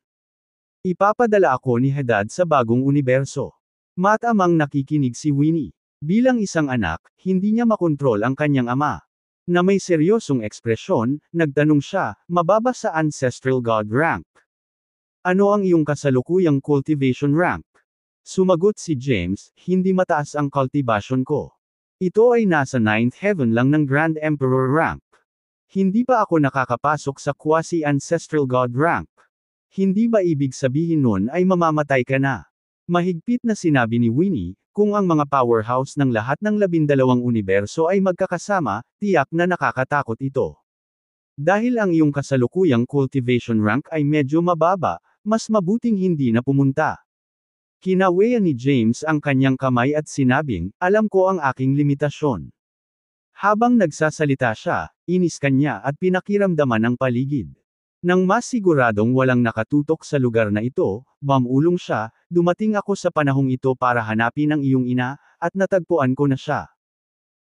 Ipapadala ako ni Hadad sa bagong universo. Matamang nakikinig si Winnie. Bilang isang anak, hindi niya makontrol ang kanyang ama. Na may seryosong ekspresyon, nagtanong siya, "Mababa sa ancestral god rank. Ano ang iyong kasalukuyang cultivation rank?" Sumagot si James, "Hindi mataas ang cultivation ko. Ito ay nasa 9th heaven lang ng Grand Emperor rank. Hindi pa ako nakakapasok sa quasi-ancestral god rank." "Hindi ba ibig sabihin nun ay mamamatay ka na?" Mahigpit na sinabi ni Winnie, "Kung ang mga powerhouse ng lahat ng 12 universo ay magkakasama, tiyak na nakakatakot ito. Dahil ang iyong kasalukuyang cultivation rank ay medyo mababa, mas mabuting hindi na pumunta." Kinaweyan ni James ang kanyang kamay at sinabing, "Alam ko ang aking limitasyon." Habang nagsasalita siya, inis kanya at pinakiramdaman ang paligid. Nang mas siguradong walang nakatutok sa lugar na ito, mamulong siya, "Dumating ako sa panahong ito para hanapin ang iyong ina, at natagpuan ko na siya.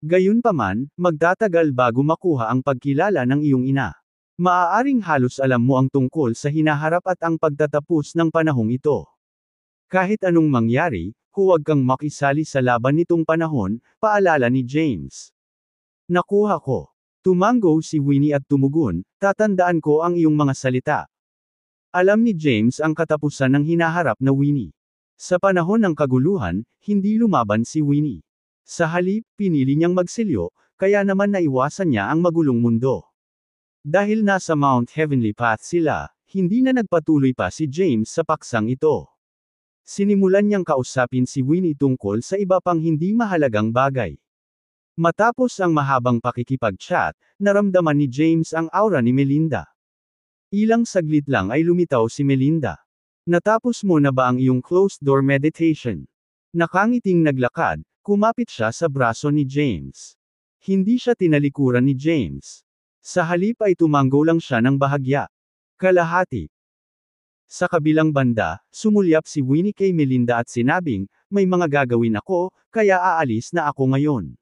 Gayunpaman, magtatagal bago makuha ang pagkilala ng iyong ina. Maaaring halos alam mo ang tungkol sa hinaharap at ang pagtatapos ng panahong ito. Kahit anong mangyari, huwag kang makisali sa laban nitong panahon," paalala ni James. "Nakuha ko." Tumango si Winnie at tumugon, "Tatandaan ko ang iyong mga salita." Alam ni James ang katapusan ng hinaharap na Winnie. Sa panahon ng kaguluhan, hindi lumaban si Winnie. Sa halip, pinili niyang magsilyo, kaya naman naiwasan niya ang magulong mundo. Dahil nasa Mount Heavenly Path sila, hindi na nagpatuloy pa si James sa paksang ito. Sinimulan niyang kausapin si Winnie tungkol sa iba pang hindi mahalagang bagay. Matapos ang mahabang pakikipag-chat, naramdaman ni James ang aura ni Melinda. Ilang saglit lang ay lumitaw si Melinda. "Natapos mo na ba ang iyong closed-door meditation?" Nakangiting naglakad, kumapit siya sa braso ni James. Hindi siya tinalikuran ni James. Sa halip ay tumango lang siya ng bahagya. Kalahati. Sa kabilang banda, sumulyap si Winnie kay Melinda at sinabing, "May mga gagawin ako, kaya aalis na ako ngayon."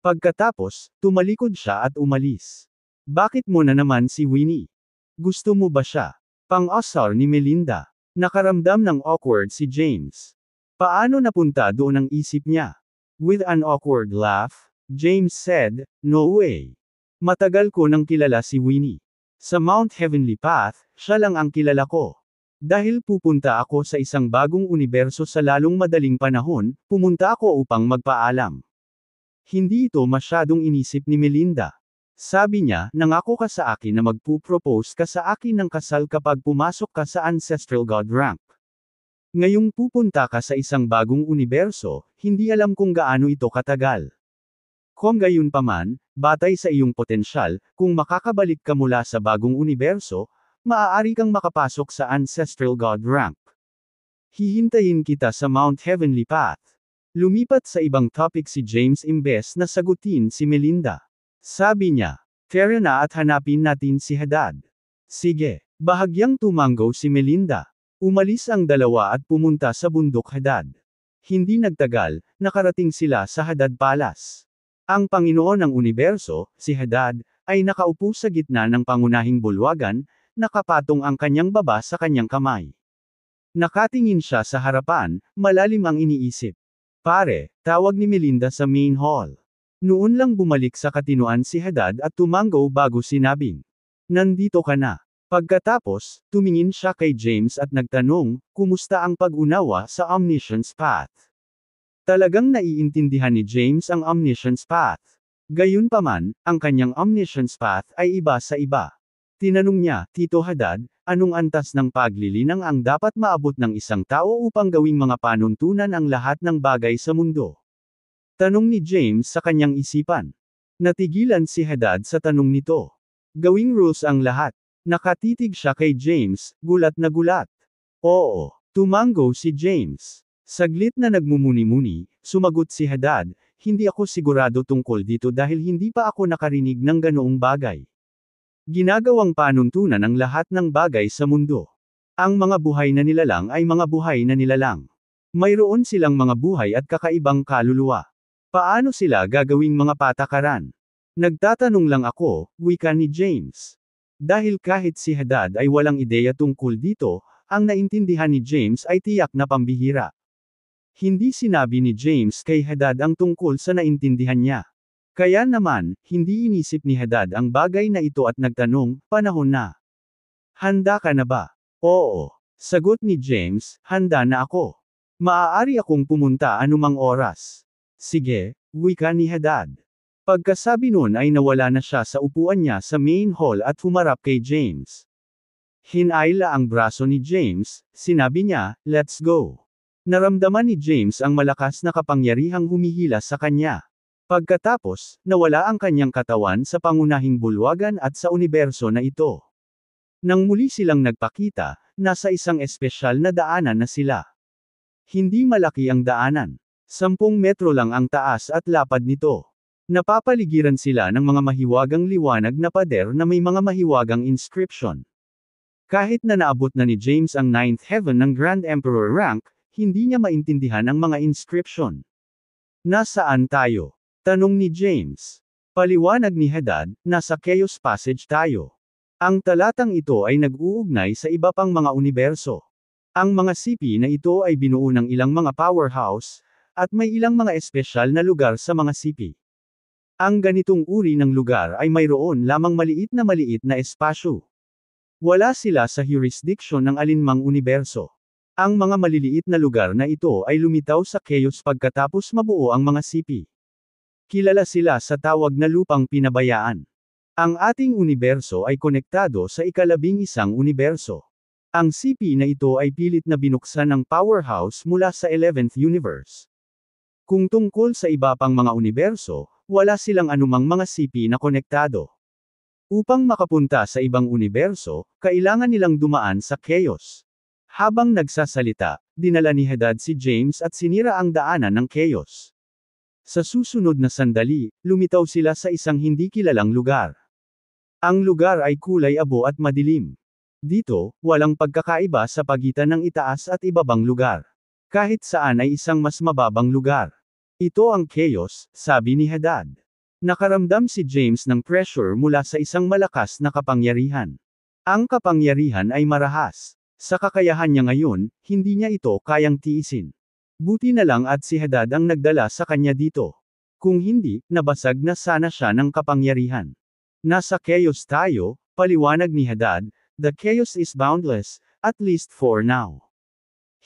Pagkatapos, tumalikod siya at umalis. "Bakit mo na naman si Winnie? Gusto mo ba siya?" Pang-asar ni Melinda. Nakaramdam ng awkward si James. Paano napunta doon ang isip niya? With an awkward laugh, James said, "No way. Matagal ko nang kilala si Winnie. Sa Mount Heavenly Path, siya lang ang kilala ko. Dahil pupunta ako sa isang bagong universo sa lalong madaling panahon, pumunta ako upang magpaalam." Hindi ito masyadong inisip ni Melinda. Sabi niya, "Nangako ka sa akin na magpo-propose ka sa akin ng kasal kapag pumasok ka sa ancestral god rank." Ngayong pupunta ka sa isang bagong universo, hindi alam kung gaano ito katagal. Kung gayunpaman, batay sa iyong potensyal, kung makakabalik ka mula sa bagong universo, maaari kang makapasok sa Ancestral God rank. Hihintayin kita sa Mount Heavenly Path. Lumipat sa ibang topic si James imbes na sagutin si Melinda. Sabi niya, tara na at hanapin natin si Hadad. Sige, bahagyang tumango si Melinda. Umalis ang dalawa at pumunta sa bundok Hadad. Hindi nagtagal, nakarating sila sa Hadad Palace. Ang Panginoon ng Universo, si Hadad, ay nakaupo sa gitna ng pangunahing bulwagan, nakapatong ang kanyang baba sa kanyang kamay. Nakatingin siya sa harapan, malalim ang iniisip. Pare, tawag ni Melinda sa main hall. Noon lang bumalik sa katinuan si Hadad at tumango bago sinabing, nandito ka na. Pagkatapos, tumingin siya kay James at nagtanong, kumusta ang pag-unawa sa Omniscience Path? Talagang naiintindihan ni James ang Omniscience Path. Gayunpaman, ang kanyang Omniscience Path ay iba sa iba. Tinanong niya, Tito Hadad, anong antas ng paglilinang ang dapat maabot ng isang tao upang gawing mga panuntunan ang lahat ng bagay sa mundo? Tanong ni James sa kanyang isipan. Natigilan si Hadad sa tanong nito. Gawing rules ang lahat. Nakatitig siya kay James, gulat na gulat. Oo, tumango si James. Saglit na nagmumuni-muni, sumagot si Hadad, hindi ako sigurado tungkol dito dahil hindi pa ako nakarinig ng ganoong bagay. Ginagawang panuntunan ang lahat ng bagay sa mundo. Ang mga buhay na nilalang ay mga buhay na nilalang. Mayroon silang mga buhay at kakaibang kaluluwa. Paano sila gagawing mga patakaran? Nagtatanong lang ako, wika ni James. Dahil kahit si Hadad ay walang ideya tungkol dito, ang naintindihan ni James ay tiyak na pambihira. Hindi sinabi ni James kay Hadad ang tungkol sa naintindihan niya. Kaya naman, hindi inisip ni Hadad ang bagay na ito at nagtanong, panahon na. Handa ka na ba? Oo. Sagot ni James, handa na ako. Maaari akong pumunta anumang oras. Sige, wika ni Hadad. Pagkasabi nun ay nawala na siya sa upuan niya sa main hall at humarap kay James. Hinayla ang braso ni James, sinabi niya, let's go. Naramdaman ni James ang malakas na kapangyarihang humihila sa kanya. Pagkatapos, nawala ang kanyang katawan sa pangunahing bulwagan at sa universo na ito. Nang muli silang nagpakita, nasa isang espesyal na daanan na sila. Hindi malaki ang daanan. 10 metro lang ang taas at lapad nito. Napapaligiran sila ng mga mahiwagang liwanag na pader na may mga mahiwagang inscription. Kahit na naabot na ni James ang 9th heaven ng Grand Emperor rank, hindi niya maintindihan ang mga inscription. Nasaan tayo? Tanong ni James. Paliwanag ni Hadad, nasa Chaos Passage tayo. Ang talatang ito ay nag-uugnay sa iba pang mga universo. Ang mga sipi na ito ay binuo ng ilang mga powerhouse, at may ilang mga espesyal na lugar sa mga sipi. Ang ganitong uri ng lugar ay mayroon lamang maliit na espasyo. Wala sila sa jurisdiction ng alinmang universo. Ang mga maliliit na lugar na ito ay lumitaw sa chaos pagkatapos mabuo ang mga sipi. Kilala sila sa tawag na lupang pinabayaan. Ang ating universo ay konektado sa ika-11 universo. Ang sipi na ito ay pilit na binuksan ng powerhouse mula sa 11th universe. Kung tungkol sa iba pang mga universo, wala silang anumang mga sipi na konektado. Upang makapunta sa ibang universo, kailangan nilang dumaan sa chaos. Habang nagsasalita, dinala ni Hadad si James at sinira ang daanan ng chaos. Sa susunod na sandali, lumitaw sila sa isang hindi kilalang lugar. Ang lugar ay kulay abo at madilim. Dito, walang pagkakaiba sa pagitan ng itaas at ibabang lugar. Kahit saan ay isang mas mababang lugar. Ito ang chaos, sabi ni Hadad. Nakaramdam si James ng pressure mula sa isang malakas na kapangyarihan. Ang kapangyarihan ay marahas. Sa kakayahan niya ngayon, hindi niya ito kayang tiisin. Buti na lang at si Hadad ang nagdala sa kanya dito. Kung hindi, nabasag na sana siya ng kapangyarihan. Nasa chaos tayo, paliwanag ni Hadad, the chaos is boundless, at least for now.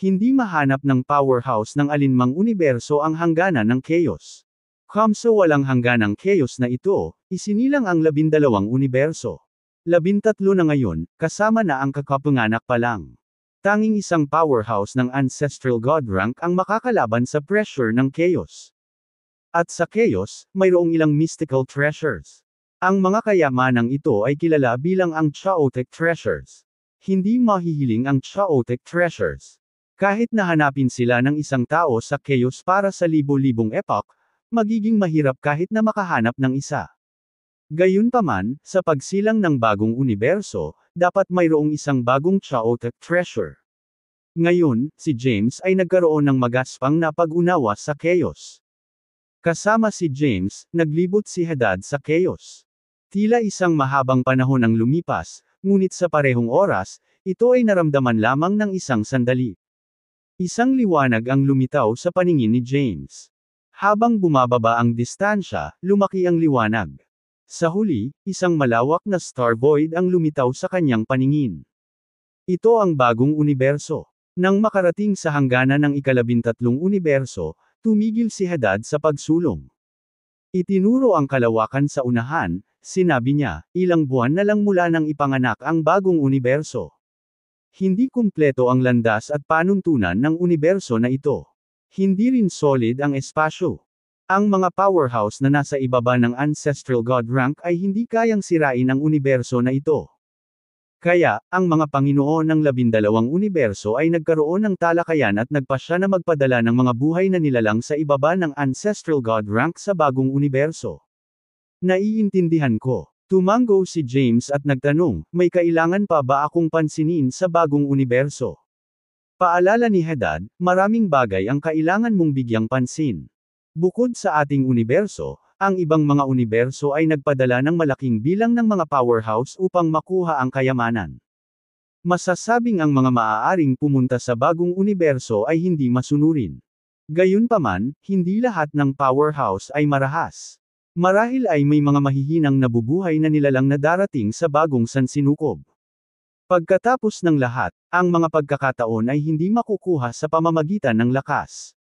Hindi mahanap ng powerhouse ng alinmang universo ang hangganan ng chaos. Kamso walang hangganang chaos na ito, isinilang ang 12 universo. 13 na ngayon, kasama na ang kakapanganak pa lang. Tanging isang powerhouse ng ancestral god rank ang makakalaban sa pressure ng chaos. At sa chaos, mayroong ilang mystical treasures. Ang mga kayamanang ito ay kilala bilang ang chaotic treasures. Hindi mahihiling ang chaotic treasures. Kahit nahanapin sila ng isang tao sa chaos para sa libo-libong epoch, magiging mahirap kahit na makahanap ng isa. Gayunpaman, sa pagsilang ng bagong universo, dapat mayroong isang bagong chaotic treasure. Ngayon, si James ay nagkaroon ng magaspang na pag-unawa sa chaos. Kasama si James, naglibot si Hadad sa chaos. Tila isang mahabang panahon ang lumipas, ngunit sa parehong oras, ito ay naramdaman lamang ng isang sandali. Isang liwanag ang lumitaw sa paningin ni James. Habang bumababa ang distansya, lumaki ang liwanag. Sa huli, isang malawak na star void ang lumitaw sa kanyang paningin. Ito ang bagong universo. Nang makarating sa hangganan ng ika-13 universo, tumigil si Hadad sa pagsulong. Itinuro ang kalawakan sa unahan, sinabi niya, ilang buwan na lang mula nang ipanganak ang bagong universo. Hindi kumpleto ang landas at panuntunan ng universo na ito. Hindi rin solid ang espasyo. Ang mga powerhouse na nasa ibaba ng ancestral god rank ay hindi kayang sirain ang universo na ito. Kaya, ang mga Panginoon ng 12 universo ay nagkaroon ng talakayan at nagpasya na magpadala ng mga buhay na nilalang sa ibaba ng ancestral god rank sa bagong universo. Naiintindihan ko. Tumango si James at nagtanong, may kailangan pa ba akong pansinin sa bagong universo? Paalala ni Hadad, maraming bagay ang kailangan mong bigyang pansin. Bukod sa ating universo, ang ibang mga universo ay nagpadala ng malaking bilang ng mga powerhouse upang makuha ang kayamanan. Masasabing ang mga maaaring pumunta sa bagong universo ay hindi masunurin. Gayunpaman, hindi lahat ng powerhouse ay marahas. Marahil ay may mga mahihinang nabubuhay na nilalang na darating sa bagong sansinukob. Pagkatapos ng lahat, ang mga pagkakataon ay hindi makukuha sa pamamagitan ng lakas.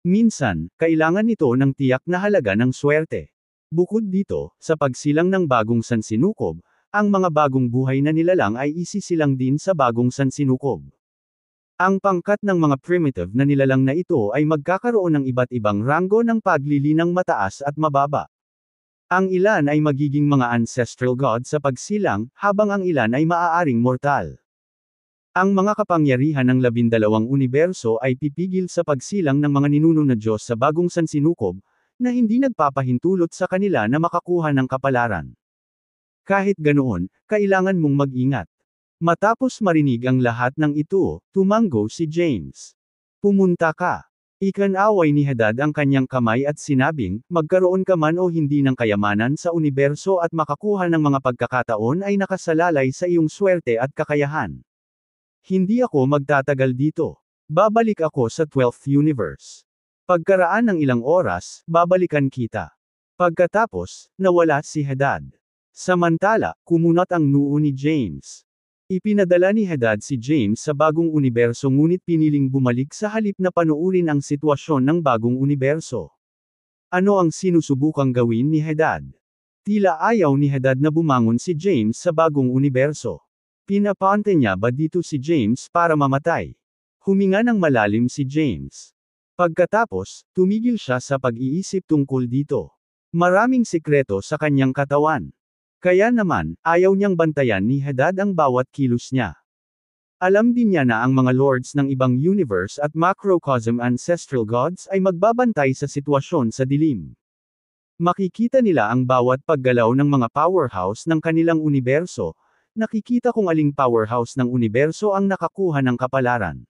Minsan, kailangan ito ng tiyak na halaga ng swerte. Bukod dito, sa pagsilang ng bagong sansinukob, ang mga bagong buhay na nilalang ay isisilang din sa bagong sansinukob. Ang pangkat ng mga primitive na nilalang na ito ay magkakaroon ng iba't ibang ranggo ng paglilinang mataas at mababa. Ang ilan ay magiging mga ancestral god sa pagsilang, habang ang ilan ay maaaring mortal. Ang mga kapangyarihan ng 12 universo ay pipigil sa pagsilang ng mga ninuno na Diyos sa bagong sansinukob, na hindi nagpapahintulot sa kanila na makakuha ng kapalaran. Kahit ganoon, kailangan mong mag-ingat. Matapos marinig ang lahat ng ito, tumango si James. Pumunta ka. Ikinaway ni Hadad ang kanyang kamay at sinabing, magkaroon ka man o hindi ng kayamanan sa universo at makakuha ng mga pagkakataon ay nakasalalay sa iyong swerte at kakayahan. Hindi ako magtatagal dito. Babalik ako sa 12th universe. Pagkaraan ng ilang oras, babalikan kita. Pagkatapos, nawala si Hadad. Samantala, kumunat ang noo ni James. Ipinadala ni Hadad si James sa bagong universo ngunit piniling bumalik sa halip na panuurin ang sitwasyon ng bagong universo. Ano ang sinusubukang gawin ni Hadad? Tila ayaw ni Hadad na bumangon si James sa bagong universo. Pinapante niya ba dito si James para mamatay? Huminga ng malalim si James. Pagkatapos, tumigil siya sa pag-iisip tungkol dito. Maraming sikreto sa kanyang katawan. Kaya naman, ayaw niyang bantayan ni Hadad ang bawat kilos niya. Alam din niya na ang mga lords ng ibang universe at macrocosm ancestral gods ay magbabantay sa sitwasyon sa dilim. Makikita nila ang bawat paggalaw ng mga powerhouse ng kanilang universo. Nakikita kung aling powerhouse ng universo ang nakakuha ng kapalaran.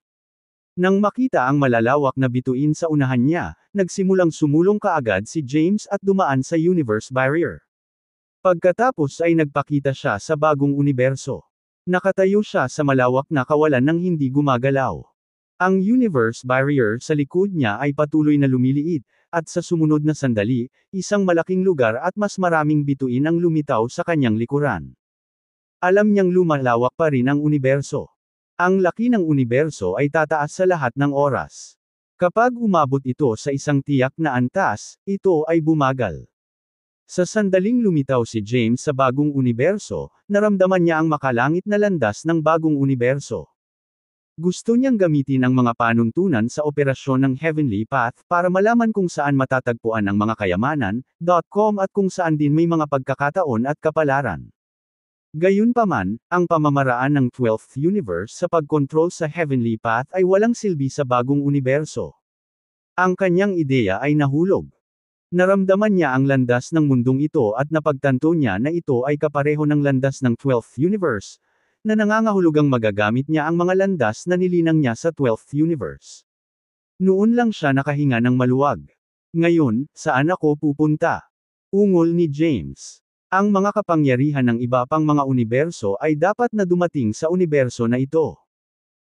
Nang makita ang malalawak na bituin sa unahan niya, nagsimulang sumulong kaagad si James at dumaan sa universe barrier. Pagkatapos ay nagpakita siya sa bagong universo. Nakatayo siya sa malawak na kawalan ng hindi gumagalaw. Ang universe barrier sa likod niya ay patuloy na lumiliit, at sa sumunod na sandali, isang malaking lugar at mas maraming bituin ang lumitaw sa kanyang likuran. Alam niyang lumalawak pa rin ang universo. Ang laki ng universo ay tataas sa lahat ng oras. Kapag umabot ito sa isang tiyak na antas, ito ay bumagal. Sa sandaling lumitaw si James sa bagong universo, naramdaman niya ang makalangit na landas ng bagong universo. Gusto niyang gamitin ang mga panuntunan sa operasyon ng Heavenly Path para malaman kung saan matatagpuan ang mga kayamanan.com at kung saan din may mga pagkakataon at kapalaran. Gayunpaman, ang pamamaraan ng 12th Universe sa pagkontrol sa Heavenly Path ay walang silbi sa bagong universo. Ang kanyang ideya ay nahulog. Naramdaman niya ang landas ng mundong ito at napagtanto niya na ito ay kapareho ng landas ng 12th Universe, na nangangahulugang magagamit niya ang mga landas na nilinang niya sa 12th Universe. Noon lang siya nakahinga ng maluwag. Ngayon, saan ako pupunta? Ungol ni James. Ang mga kapangyarihan ng iba pang mga universo ay dapat na dumating sa universo na ito.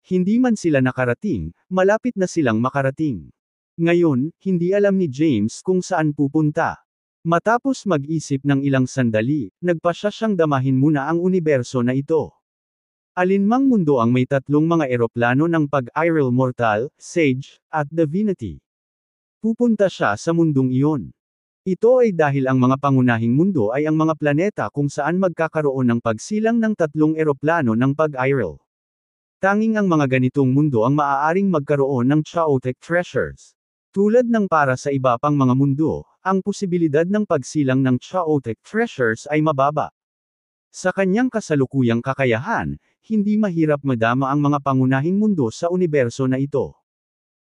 Hindi man sila nakarating, malapit na silang makarating. Ngayon, hindi alam ni James kung saan pupunta. Matapos mag-isip ng ilang sandali, nagpasya siyang damahin muna ang universo na ito. Alinmang mundo ang may tatlong mga eroplano ng pag-Irel Mortal, Sage, at Divinity. Pupunta siya sa mundong iyon. Ito ay dahil ang mga pangunahing mundo ay ang mga planeta kung saan magkakaroon ng pagsilang ng tatlong eroplano ng pag-Irel. Tanging ang mga ganitong mundo ang maaaring magkaroon ng chaotic treasures. Tulad ng para sa iba pang mga mundo, ang posibilidad ng pagsilang ng chaotic treasures ay mababa. Sa kanyang kasalukuyang kakayahan, hindi mahirap madama ang mga pangunahing mundo sa universo na ito.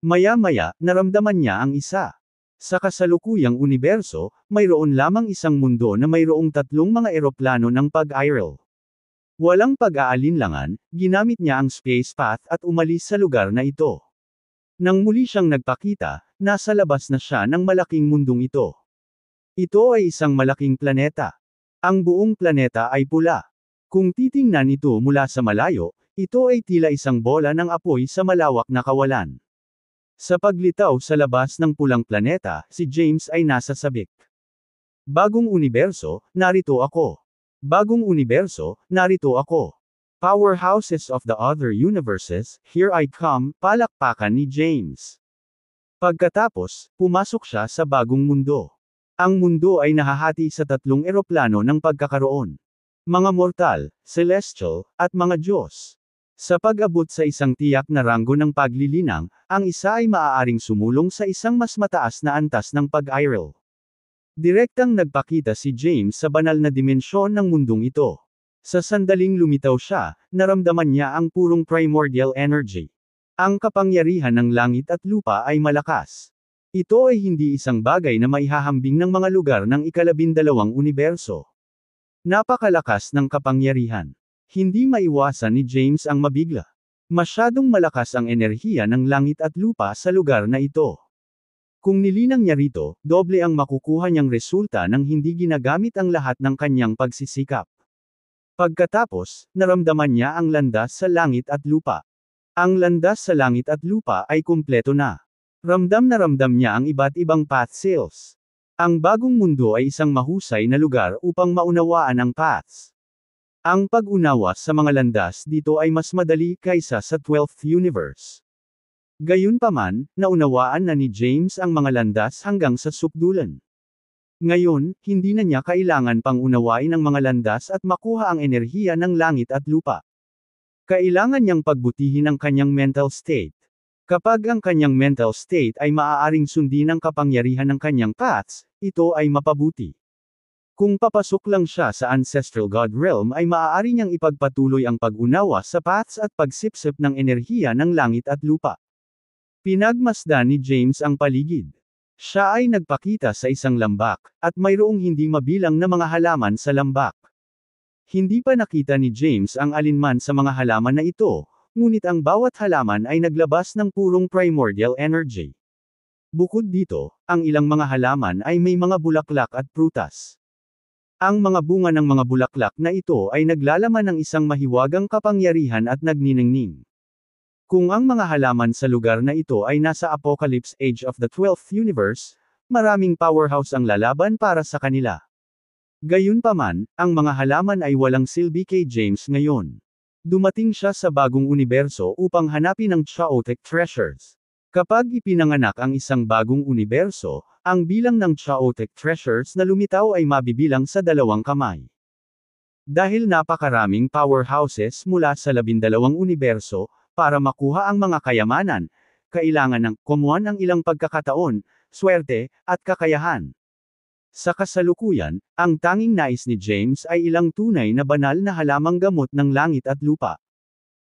Maya-maya, naramdaman niya ang isa. Sa kasalukuyang universo, mayroon lamang isang mundo na mayroong tatlong mga eroplano ng pag-Irel. Walang pag-aalinlangan, ginamit niya ang space path at umalis sa lugar na ito. Nang muli siyang nagpakita, nasa labas na siya ng malaking mundong ito. Ito ay isang malaking planeta. Ang buong planeta ay pula. Kung titingnan ito mula sa malayo, ito ay tila isang bola ng apoy sa malawak na kawalan. Sa paglitaw sa labas ng pulang planeta, si James ay nasa sabik. Bagong universo, narito ako. Bagong universo, narito ako. Powerhouses of the other universes, here I come, palakpakan ni James. Pagkatapos, pumasok siya sa bagong mundo. Ang mundo ay nahahati sa tatlong eroplano ng pagkakaroon. Mga mortal, celestial, at mga Diyos. Sa pag-abot sa isang tiyak na ranggo ng paglilinang, ang isa ay maaaring sumulong sa isang mas mataas na antas ng pag-Irel. Direktang nagpakita si James sa banal na dimensyon ng mundong ito. Sa sandaling lumitaw siya, naramdaman niya ang purong primordial energy. Ang kapangyarihan ng langit at lupa ay malakas. Ito ay hindi isang bagay na maihahambing ng mga lugar ng ika-12 universo. Napakalakas ng kapangyarihan. Hindi maiwasan ni James ang mabigla. Masyadong malakas ang enerhiya ng langit at lupa sa lugar na ito. Kung nilinang niya rito, doble ang makukuha niyang resulta nang hindi ginagamit ang lahat ng kanyang pagsisikap. Pagkatapos, naramdaman niya ang landas sa langit at lupa. Ang landas sa langit at lupa ay kumpleto na. Ramdam na ramdam niya ang iba't ibang path seals. Ang bagong mundo ay isang mahusay na lugar upang maunawaan ang paths. Ang pag-unawa sa mga landas dito ay mas madali kaysa sa 12th Universe. Gayunpaman, naunawaan na ni James ang mga landas hanggang sa sukdulan. Ngayon, hindi na niya kailangan pang unawain ang mga landas at makuha ang enerhiya ng langit at lupa. Kailangan niyang pagbutihin ang kanyang mental state. Kapag ang kanyang mental state ay maaaring sundin ang kapangyarihan ng kanyang paths, ito ay mapabuti. Kung papasok lang siya sa Ancestral God Realm ay maaari niyang ipagpatuloy ang pag-unawa sa paths at pagsipsip ng enerhiya ng langit at lupa. Pinagmasdan ni James ang paligid. Siya ay nagpakita sa isang lambak, at mayroong hindi mabilang na mga halaman sa lambak. Hindi pa nakita ni James ang alinman sa mga halaman na ito, ngunit ang bawat halaman ay naglabas ng purong primordial energy. Bukod dito, ang ilang mga halaman ay may mga bulaklak at prutas. Ang mga bunga ng mga bulaklak na ito ay naglalaman ng isang mahiwagang kapangyarihan at nagniningning. Kung ang mga halaman sa lugar na ito ay nasa Apocalypse Age of the 12th Universe, maraming powerhouse ang lalaban para sa kanila. Gayunpaman, ang mga halaman ay walang silbi kay James ngayon. Dumating siya sa bagong universo upang hanapin ang chaotic treasures. Kapag ipinanganak ang isang bagong universo, ang bilang ng chaotic treasures na lumitaw ay mabibilang sa 2 kamay. Dahil napakaraming powerhouses mula sa 12 universo, para makuha ang mga kayamanan, kailangan ng kumuha ang ilang pagkakataon, swerte, at kakayahan. Sa kasalukuyan, ang tanging nais ni James ay ilang tunay na banal na halamang gamot ng langit at lupa.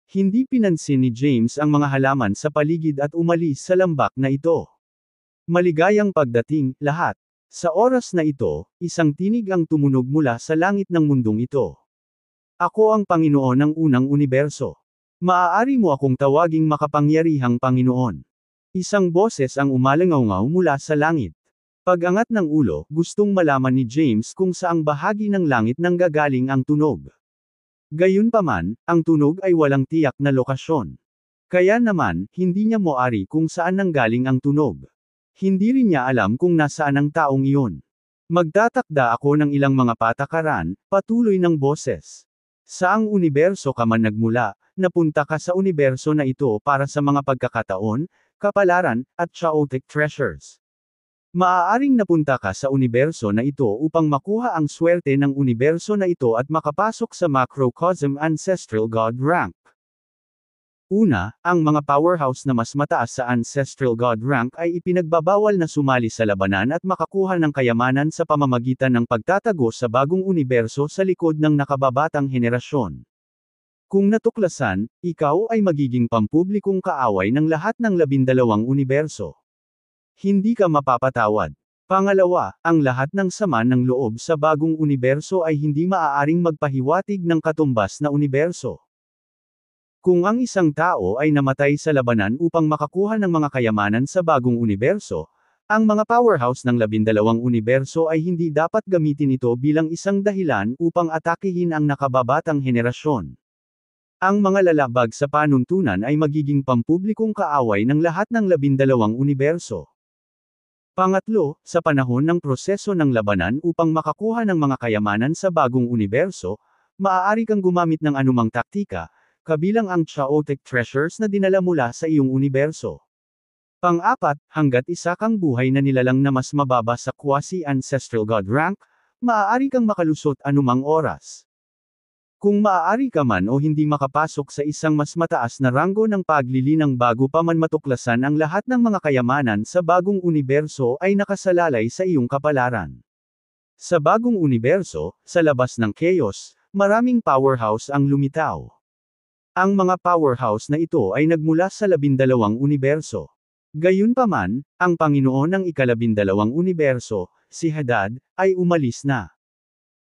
Hindi pinansin ni James ang mga halaman sa paligid at umalis sa lambak na ito. Maligayang pagdating, lahat. Sa oras na ito, isang tinig ang tumunog mula sa langit ng mundong ito. Ako ang Panginoon ng unang universo. Maaari mo akong tawaging makapangyarihang Panginoon. Isang boses ang umalangaw mula sa langit. Pag-angat ng ulo, gustong malaman ni James kung saang bahagi ng langit nanggagaling ang tunog. Gayunpaman, ang tunog ay walang tiyak na lokasyon. Kaya naman, hindi niya moari kung saan nanggaling ang tunog. Hindi rin niya alam kung nasaan ang taong iyon. Magtatakda ako ng ilang mga patakaran, patuloy ng boses. Saang universo ka man nagmula, napunta ka sa universo na ito para sa mga pagkakataon, kapalaran, at chaotic treasures. Maaaring napunta ka sa universo na ito upang makuha ang swerte ng universo na ito at makapasok sa macrocosm ancestral god rank. Una, ang mga powerhouse na mas mataas sa ancestral god rank ay ipinagbabawal na sumali sa labanan at makakuha ng kayamanan sa pamamagitan ng pagtatago sa bagong universo sa likod ng nakababatang henerasyon. Kung natuklasan, ikaw ay magiging pampublikong kaaway ng lahat ng 12 universo. Hindi ka mapapatawad. Pangalawa, ang lahat ng sama ng loob sa bagong universo ay hindi maaaring magpahiwatig ng katumbas na universo. Kung ang isang tao ay namatay sa labanan upang makakuha ng mga kayamanan sa bagong universo, ang mga powerhouse ng 12 universo ay hindi dapat gamitin ito bilang isang dahilan upang atakihin ang nakababatang henerasyon. Ang mga lalabag sa panuntunan ay magiging pampublikong kaaway ng lahat ng 12 universo. Pangatlo, sa panahon ng proseso ng labanan upang makakuha ng mga kayamanan sa bagong universo, maaari kang gumamit ng anumang taktika, kabilang ang chaotic treasures na dinala mula sa iyong universo. Pang-apat, hanggat isa kang buhay na nilalang na mas mababa sa quasi-ancestral god rank, maaari kang makalusot anumang oras. Kung maaari ka man o hindi makapasok sa isang mas mataas na ranggo ng paglilinang bago pa man matuklasan ang lahat ng mga kayamanan sa bagong universo ay nakasalalay sa iyong kapalaran. Sa bagong universo, sa labas ng chaos, maraming powerhouse ang lumitaw. Ang mga powerhouse na ito ay nagmula sa 12 universo. Gayunpaman, ang Panginoon ng ika-12 universo, si Hadad, ay umalis na.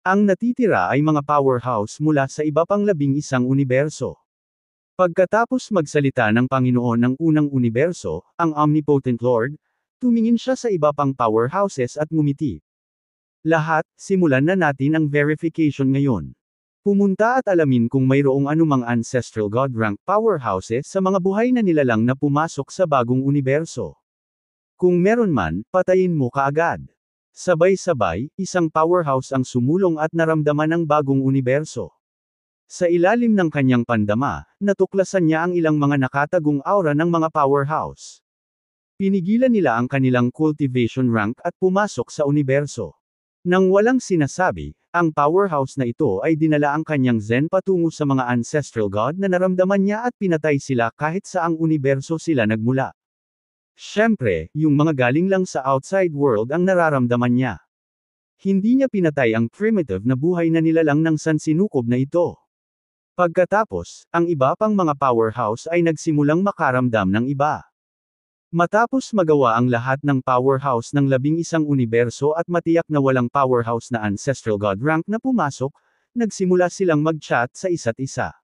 Ang natitira ay mga powerhouse mula sa iba pang 11 universo. Pagkatapos magsalita ng Panginoon ng unang universo, ang Omnipotent Lord, tumingin siya sa iba pang powerhouses at ngumiti. Lahat, simulan na natin ang verification ngayon. Pumunta at alamin kung mayroong anumang ancestral god rank powerhouses sa mga buhay na nilalang na pumasok sa bagong universo. Kung meron man, patayin mo kaagad. Sabay-sabay, isang powerhouse ang sumulong at naramdaman ang bagong universo. Sa ilalim ng kanyang pandama, natuklasan niya ang ilang mga nakatagong aura ng mga powerhouse. Pinigilan nila ang kanilang cultivation rank at pumasok sa universo. Nang walang sinasabi, ang powerhouse na ito ay dinala ang kanyang zen patungo sa mga ancestral god na naramdaman niya at pinatay sila kahit saang universo sila nagmula. Siyempre, yung mga galing lang sa outside world ang nararamdaman niya. Hindi niya pinatay ang primitive na buhay na nilalang ng sansinukob na ito. Pagkatapos, ang iba pang mga powerhouse ay nagsimulang makaramdam ng iba. Matapos magawa ang lahat ng powerhouse ng 11 universo at matiyak na walang powerhouse na ancestral god rank na pumasok, nagsimula silang mag-chat sa isa't isa.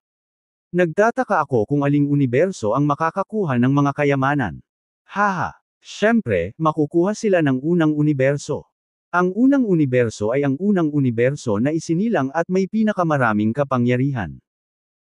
Nagtataka ako kung aling universo ang makakakuha ng mga kayamanan. Haha! Siyempre, makukuha sila ng unang universo. Ang unang universo ay ang unang universo na isinilang at may pinakamaraming kapangyarihan.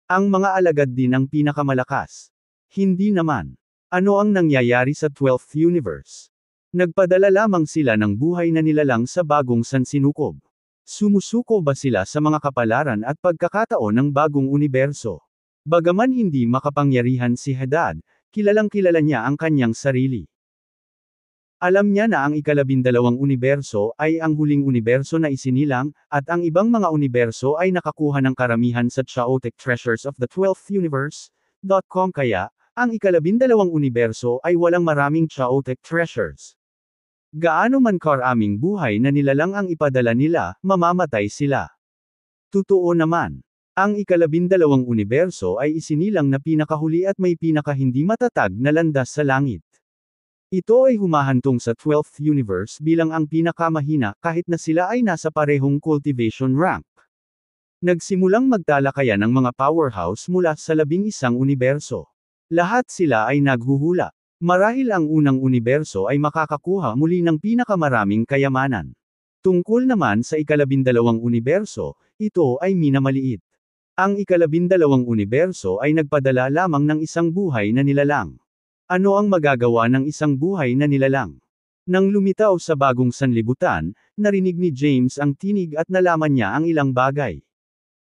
Ang mga alagad din ang pinakamalakas. Hindi naman. Ano ang nangyayari sa 12th universe? Nagpadala lamang sila ng buhay na nilalang sa bagong sansinukob. Sumusuko ba sila sa mga kapalaran at pagkakataon ng bagong universo? Bagaman hindi makapangyarihan si Hadad, kilalang-kilala niya ang kanyang sarili. Alam niya na ang ika-12 universo ay ang huling universo na isinilang, at ang ibang mga universo ay nakakuha ng karamihan sa chaotic treasures of the 12th universe, Chaotic.com kaya, ang ikalabindalawang universo ay walang maraming chaotic treasures. Gaano man karaming buhay na nilalang ang ipadala nila, mamamatay sila. Totoo naman. Ang ikalabindalawang universo ay isinilang na pinakahuli at may pinakahindi matatag na landas sa langit. Ito ay humahantong sa 12th universe bilang ang pinakamahina kahit na sila ay nasa parehong cultivation rank. Nagsimulang magtalakayan ng mga powerhouse mula sa 11 universo. Lahat sila ay naghuhula. Marahil ang unang universo ay makakakuha muli ng pinakamaraming kayamanan. Tungkol naman sa ikalabindalawang universo, ito ay minamaliit. Ang ikalabindalawang universo ay nagpadala lamang ng isang buhay na nilalang. Ano ang magagawa ng isang buhay na nilalang? Nang lumitaw sa bagong sanlibutan, narinig ni James ang tinig at nalaman niya ang ilang bagay.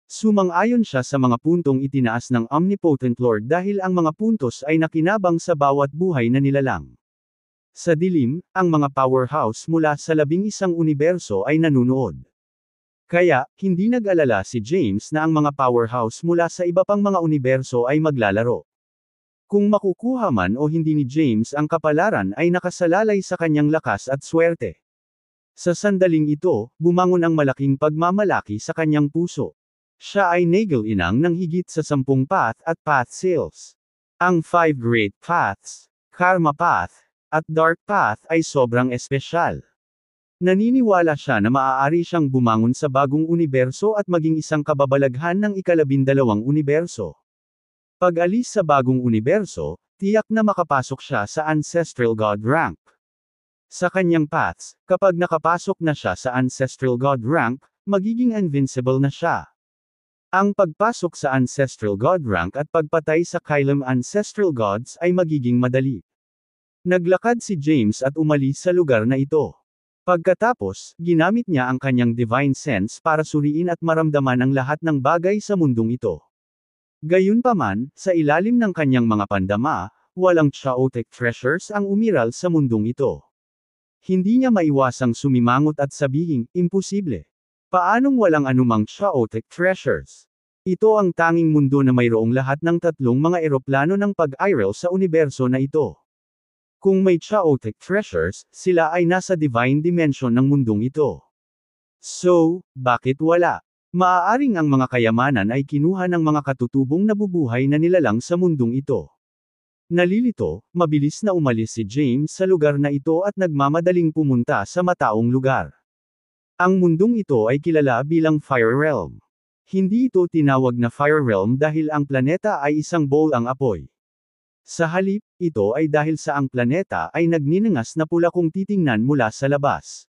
Sumang-ayon siya sa mga puntong itinaas ng Omnipotent Lord dahil ang mga puntos ay nakinabang sa bawat buhay na nilalang. Sa dilim, ang mga powerhouse mula sa 11 universo ay nanunood. Kaya, hindi nag-alala si James na ang mga powerhouse mula sa iba pang mga universo ay maglalaro. Kung makukuha man o hindi ni James ang kapalaran ay nakasalalay sa kanyang lakas at swerte. Sa sandaling ito, bumangon ang malaking pagmamalaki sa kanyang puso. Siya ay nagel-inang ng higit sa 10 path at path seals. Ang 5 great paths, karma path, at dark path ay sobrang espesyal. Naniniwala siya na maaari siyang bumangon sa bagong universo at maging isang kababalaghan ng ikalabindalawang universo. Pag-alis sa bagong universo, tiyak na makapasok siya sa Ancestral God rank. Sa kanyang paths, kapag nakapasok na siya sa Ancestral God rank, magiging invincible na siya. Ang pagpasok sa Ancestral God rank at pagpatay sa Kylem Ancestral Gods ay magiging madali. Naglakad si James at umalis sa lugar na ito. Pagkatapos, ginamit niya ang kanyang divine sense para suriin at maramdaman ang lahat ng bagay sa mundong ito. Gayunpaman, sa ilalim ng kanyang mga pandama, walang chaotic treasures ang umiral sa mundong ito. Hindi niya maiwasang sumimangot at sabihing, imposible. Paanong walang anumang chaotic treasures? Ito ang tanging mundo na mayroong lahat ng tatlong mga eroplano ng pag-iral sa universo na ito. Kung may chaotic treasures, sila ay nasa divine dimension ng mundong ito. So, bakit wala? Maaaring ang mga kayamanan ay kinuha ng mga katutubong nabubuhay na nilalang sa mundong ito. Nalilito, mabilis na umalis si James sa lugar na ito at nagmamadaling pumunta sa mataong lugar. Ang mundong ito ay kilala bilang Fire Realm. Hindi ito tinawag na Fire Realm dahil ang planeta ay isang bowl ang apoy. Sa halip, ito ay dahil sa ang planeta ay nagninangas na pula kung titingnan mula sa labas.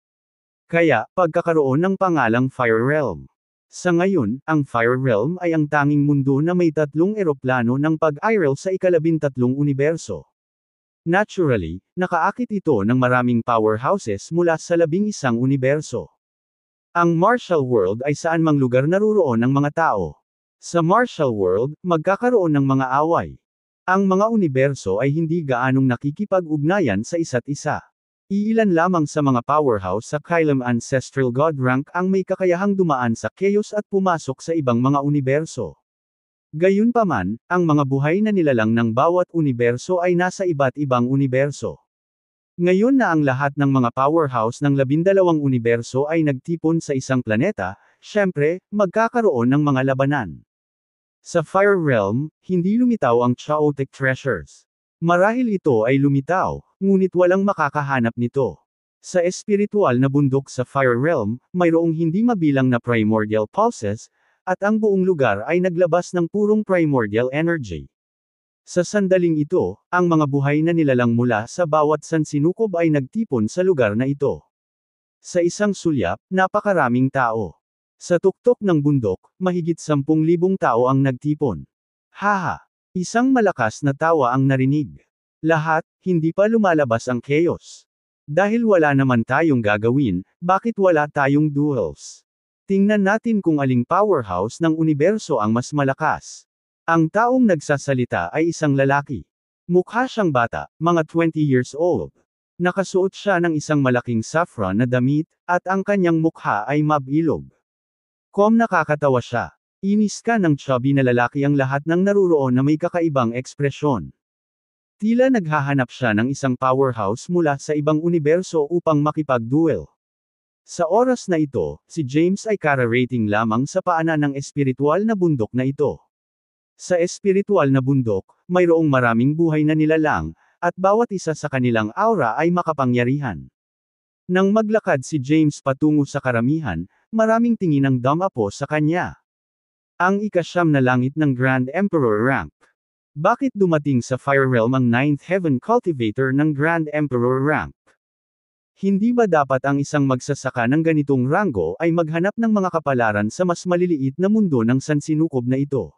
Kaya, pagkakaroon ng pangalang Fire Realm. Sa ngayon, ang Fire Realm ay ang tanging mundo na may tatlong eroplano ng pag-iral sa ikalabintatlong universo. Naturally, nakaakit ito ng maraming powerhouses mula sa 11 universo. Ang Martial World ay saan mang lugar naruroon ng mga tao. Sa Martial World, magkakaroon ng mga away. Ang mga universo ay hindi gaanong nakikipag-ugnayan sa isa't isa. Iilan lamang sa mga powerhouse sa Kylem Ancestral God rank ang may kakayahang dumaan sa chaos at pumasok sa ibang mga universo. Gayunpaman, ang mga buhay na nilalang ng bawat universo ay nasa iba't ibang universo. Ngayon na ang lahat ng mga powerhouse ng 12 universo ay nagtipon sa isang planeta, syempre, magkakaroon ng mga labanan. Sa Fire Realm, hindi lumitaw ang chaotic treasures. Marahil ito ay lumitaw, ngunit walang makakahanap nito. Sa espiritual na bundok sa Fire Realm, mayroong hindi mabilang na primordial pulses, at ang buong lugar ay naglabas ng purong primordial energy. Sa sandaling ito, ang mga buhay na nilalang mula sa bawat sansinukob ay nagtipon sa lugar na ito. Sa isang sulyap, napakaraming tao. Sa tuktok ng bundok, mahigit 10,000 tao ang nagtipon. Haha! Isang malakas na tawa ang narinig. Lahat, hindi pa lumalabas ang chaos. Dahil wala naman tayong gagawin, bakit wala tayong duels? Tingnan natin kung aling powerhouse ng universo ang mas malakas. Ang taong nagsasalita ay isang lalaki. Mukha siyang bata, mga 20 years old. Nakasuot siya ng isang malaking saffron na damit, at ang kanyang mukha ay mabilog. Nakakatawa siya. Inis ka ng chubby na lalaki ang lahat ng naruroon na may kakaibang ekspresyon. Tila naghahanap siya ng isang powerhouse mula sa ibang universo upang makipag-duel. Sa oras na ito, si James ay kararating lamang sa paanan ng espiritual na bundok na ito. Sa espiritual na bundok, mayroong maraming buhay na nilalang, at bawat isa sa kanilang aura ay makapangyarihan. Nang maglakad si James patungo sa karamihan, maraming tingin ang dumapo sa kanya. Ang ika-9 na langit ng Grand Emperor rank. Bakit dumating sa Fire Realm ang 9th Heaven Cultivator ng Grand Emperor rank? Hindi ba dapat ang isang magsasaka ng ganitong ranggo ay maghanap ng mga kapalaran sa mas maliliit na mundo ng sansinukob na ito?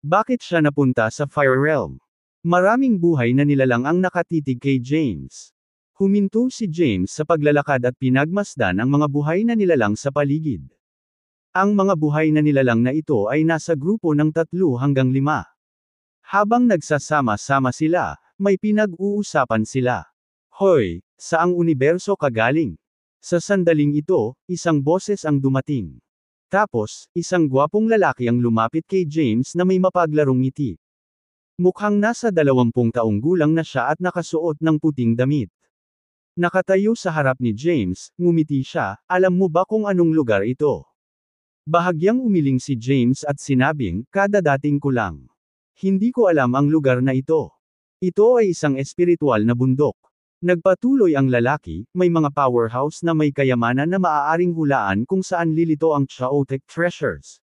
Bakit siya napunta sa Fire Realm? Maraming buhay na nilalang ang nakatitig kay James. Huminto si James sa paglalakad at pinagmasdan ang mga buhay na nilalang sa paligid. Ang mga buhay na nilalang na ito ay nasa grupo ng 3 hanggang 5. Habang nagsasama-sama sila, may pinag-uusapan sila. Hoy, saang universo ka galing? Sa sandaling ito, isang boses ang dumating. Tapos, isang gwapong lalaki ang lumapit kay James na may mapaglarong ngiti. Mukhang nasa 20 taong gulang na siya at nakasuot ng puting damit. Nakatayo sa harap ni James, ngumiti siya, alam mo ba kung anong lugar ito? Bahagyang umiling si James at sinabing, kadadating ko lang. Hindi ko alam ang lugar na ito. Ito ay isang espiritual na bundok. Nagpatuloy ang lalaki, may mga powerhouse na may kayamanan na maaaring hulaan kung saan lilito ang chaotic treasures.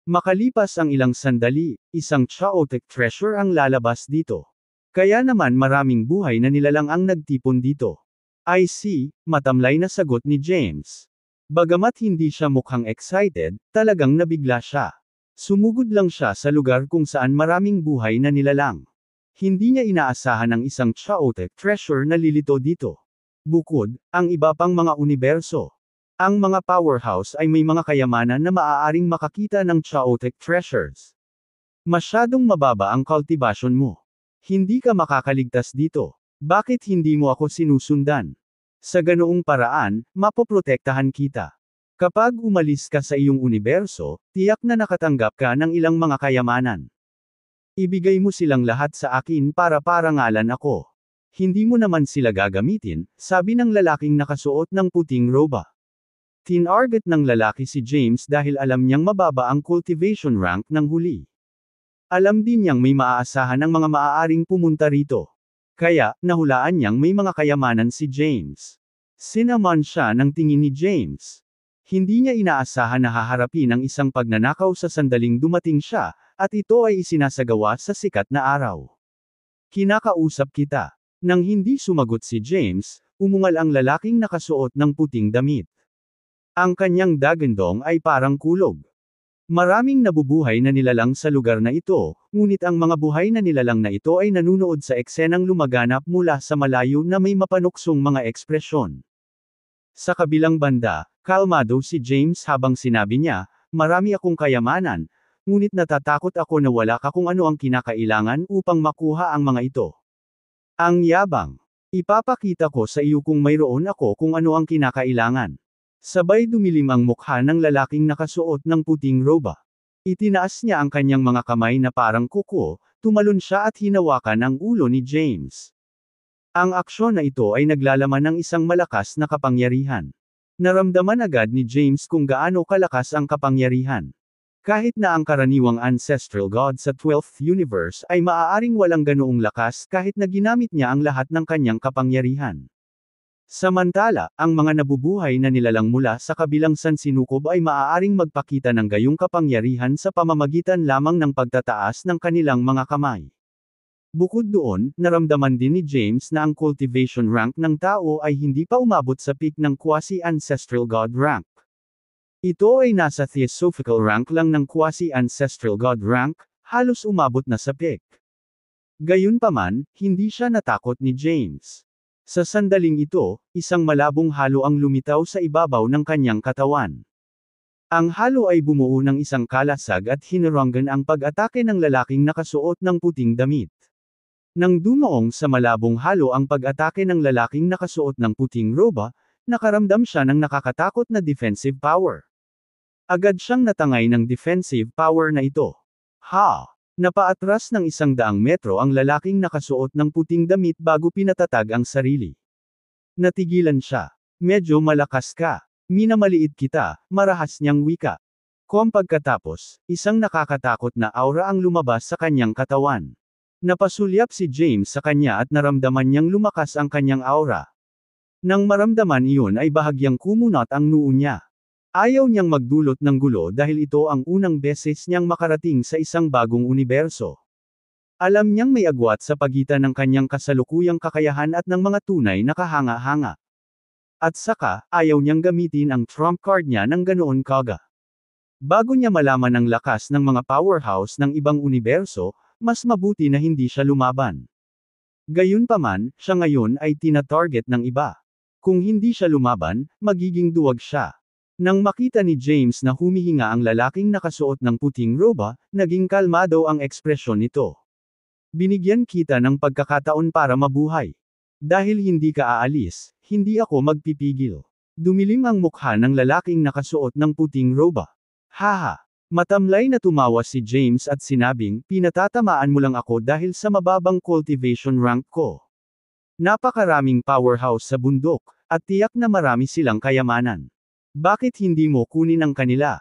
Makalipas ang ilang sandali, isang chaotic treasure ang lalabas dito. Kaya naman maraming buhay na nilalang ang nagtipon dito. I see, matamlay na sagot ni James. Bagamat hindi siya mukhang excited, talagang nabigla siya. Sumugod lang siya sa lugar kung saan maraming buhay na nilalang. Hindi niya inaasahan ang isang chaotic treasure na lilito dito. Bukod, ang iba pang mga universo. Ang mga powerhouse ay may mga kayamanan na maaaring makakita ng chaotic treasures. Masyadong mababa ang cultivation mo. Hindi ka makakaligtas dito. Bakit hindi mo ako sinusundan? Sa ganoong paraan, mapoprotektahan kita. Kapag umalis ka sa iyong universo, tiyak na nakatanggap ka ng ilang mga kayamanan. Ibigay mo silang lahat sa akin para parangalan ako. Hindi mo naman sila gagamitin, sabi ng lalaking nakasuot ng puting roba. Tinarget ng lalaki si James dahil alam niyang mababa ang cultivation rank ng huli. Alam din niyang may maaasahan ang mga maaaring pumunta rito. Kaya, nahulaan niyang may mga kayamanan si James. Sinaman siya ng tingin ni James. Hindi niya inaasahan na haharapin ang isang pagnanakaw sa sandaling dumating siya, at ito ay isinasagawa sa sikat na araw. Kinakausap kita. Nang hindi sumagot si James, umungal ang lalaking nakasuot ng puting damit. Ang kanyang dagandong ay parang kulog. Maraming nabubuhay na nilalang sa lugar na ito, ngunit ang mga buhay na nilalang na ito ay nanunood sa eksenang lumaganap mula sa malayo na may mapanuksong mga ekspresyon. Sa kabilang banda, kalmado si James habang sinabi niya, marami akong kayamanan, ngunit natatakot ako na wala ka kung ano ang kinakailangan upang makuha ang mga ito. Ang yabang. Ipapakita ko sa iyo kung mayroon ako kung ano ang kinakailangan. Sabay dumilim ang mukha ng lalaking nakasuot ng puting roba. Itinaas niya ang kanyang mga kamay na parang kuko, tumalon siya at hinawakan ang ulo ni James. Ang aksyon na ito ay naglalaman ng isang malakas na kapangyarihan. Naramdaman agad ni James kung gaano kalakas ang kapangyarihan. Kahit na ang karaniwang ancestral god sa 12th universe ay maaaring walang ganoong lakas kahit na ginamit niya ang lahat ng kanyang kapangyarihan. Samantala, ang mga nabubuhay na nilalang mula sa kabilang sansinukob ay maaaring magpakita ng gayong kapangyarihan sa pamamagitan lamang ng pagtataas ng kanilang mga kamay. Bukod doon, naramdaman din ni James na ang cultivation rank ng tao ay hindi pa umabot sa peak ng quasi-ancestral god rank. Ito ay nasa theosophical rank lang ng quasi-ancestral god rank, halos umabot na sa peak. Gayunpaman, hindi siya natakot ni James. Sa sandaling ito, isang malabong halo ang lumitaw sa ibabaw ng kanyang katawan. Ang halo ay bumuo ng isang kalasag at hinaranggan ang pag-atake ng lalaking nakasuot ng puting damit. Nang dumaong sa malabong halo ang pag-atake ng lalaking nakasuot ng puting roba, nakaramdam siya ng nakakatakot na defensive power. Agad siyang natangay ng defensive power na ito. Ha! Napaatras ng 100 metro ang lalaking nakasuot ng puting damit bago pinatatag ang sarili. Natigilan siya. Medyo malakas ka. Minamaliit kita, marahas niyang wika. Pagkatapos, isang nakakatakot na aura ang lumabas sa kanyang katawan. Napasulyap si James sa kanya at naramdaman niyang lumakas ang kanyang aura. Nang maramdaman iyon ay bahagyang kumunat ang noo niya. Ayaw niyang magdulot ng gulo dahil ito ang unang beses niyang makarating sa isang bagong universo. Alam niyang may agwat sa pagitan ng kanyang kasalukuyang kakayahan at ng mga tunay na kahanga-hanga. At saka, ayaw niyang gamitin ang trump card niya ng ganoon kaga. Bago niya malaman ang lakas ng mga powerhouse ng ibang universo, mas mabuti na hindi siya lumaban. Gayunpaman, siya ngayon ay tina-target ng iba. Kung hindi siya lumaban, magiging duwag siya. Nang makita ni James na humihinga ang lalaking nakasuot ng puting roba, naging kalmado ang ekspresyon nito. Binigyan kita ng pagkakataon para mabuhay. Dahil hindi ka aalis, hindi ako magpipigil. Dumilim ang mukha ng lalaking nakasuot ng puting roba. Haha! Matamlay na tumawa si James at sinabing, pinatatamaan mo lang ako dahil sa mababang cultivation rank ko. Napakaraming powerhouse sa bundok, at tiyak na marami silang kayamanan. Bakit hindi mo kunin ang kanila?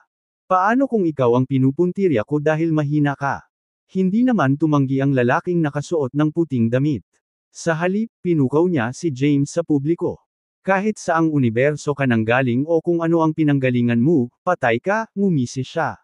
Paano kung ikaw ang pinupuntirya ko dahil mahina ka? Hindi naman tumanggi ang lalaking nakasuot ng puting damit. Sa halip, pinukaw niya si James sa publiko. Kahit saang universo ka nanggaling o kung ano ang pinanggalingan mo, patay ka, ngumisi siya.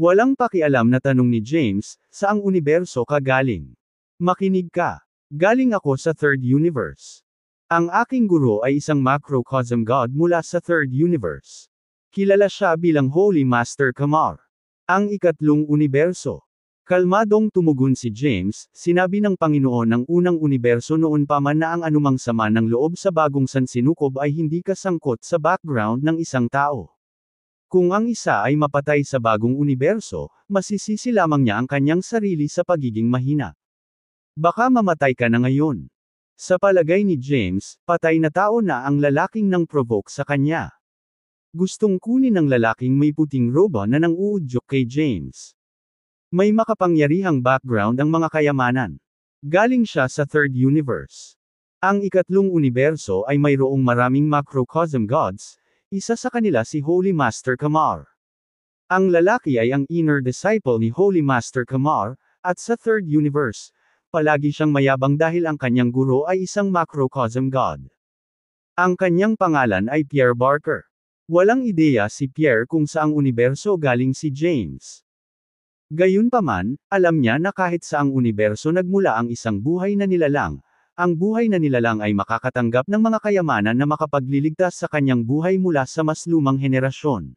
Walang pakialam na tanong ni James, saang universo ka galing? Makinig ka. Galing ako sa third universe. Ang aking guro ay isang macrocosm god mula sa third universe. Kilala siya bilang Holy Master Kamar. Ang ikatlong universo. Kalmadong tumugon si James, sinabi ng Panginoon ng unang universo noon pa man na ang anumang sama ng loob sa bagong sansinukob ay hindi kasangkot sa background ng isang tao. Kung ang isa ay mapatay sa bagong universo, masisisi lamang niya ang kanyang sarili sa pagiging mahina. Baka mamatay ka na ngayon. Sa palagay ni James, patay na tao na ang lalaking nang provoke sa kanya. Gustong kunin ng lalaking may puting roba na nang uudyok kay James. May makapangyarihang background ang mga kayamanan. Galing siya sa third universe. Ang ikatlong universo ay mayroong maraming macrocosm gods, isa sa kanila si Holy Master Kamar. Ang lalaki ay ang inner disciple ni Holy Master Kamar, at sa third universe, palagi siyang mayabang dahil ang kanyang guro ay isang macrocosm god. Ang kanyang pangalan ay Pierre Barker. Walang ideya si Pierre kung saang universo galing si James. Gayunpaman, alam niya na kahit saang universo nagmula ang isang buhay na nilalang, ang buhay na nilalang ay makakatanggap ng mga kayamanan na makapagliligtas sa kanyang buhay mula sa mas lumang henerasyon.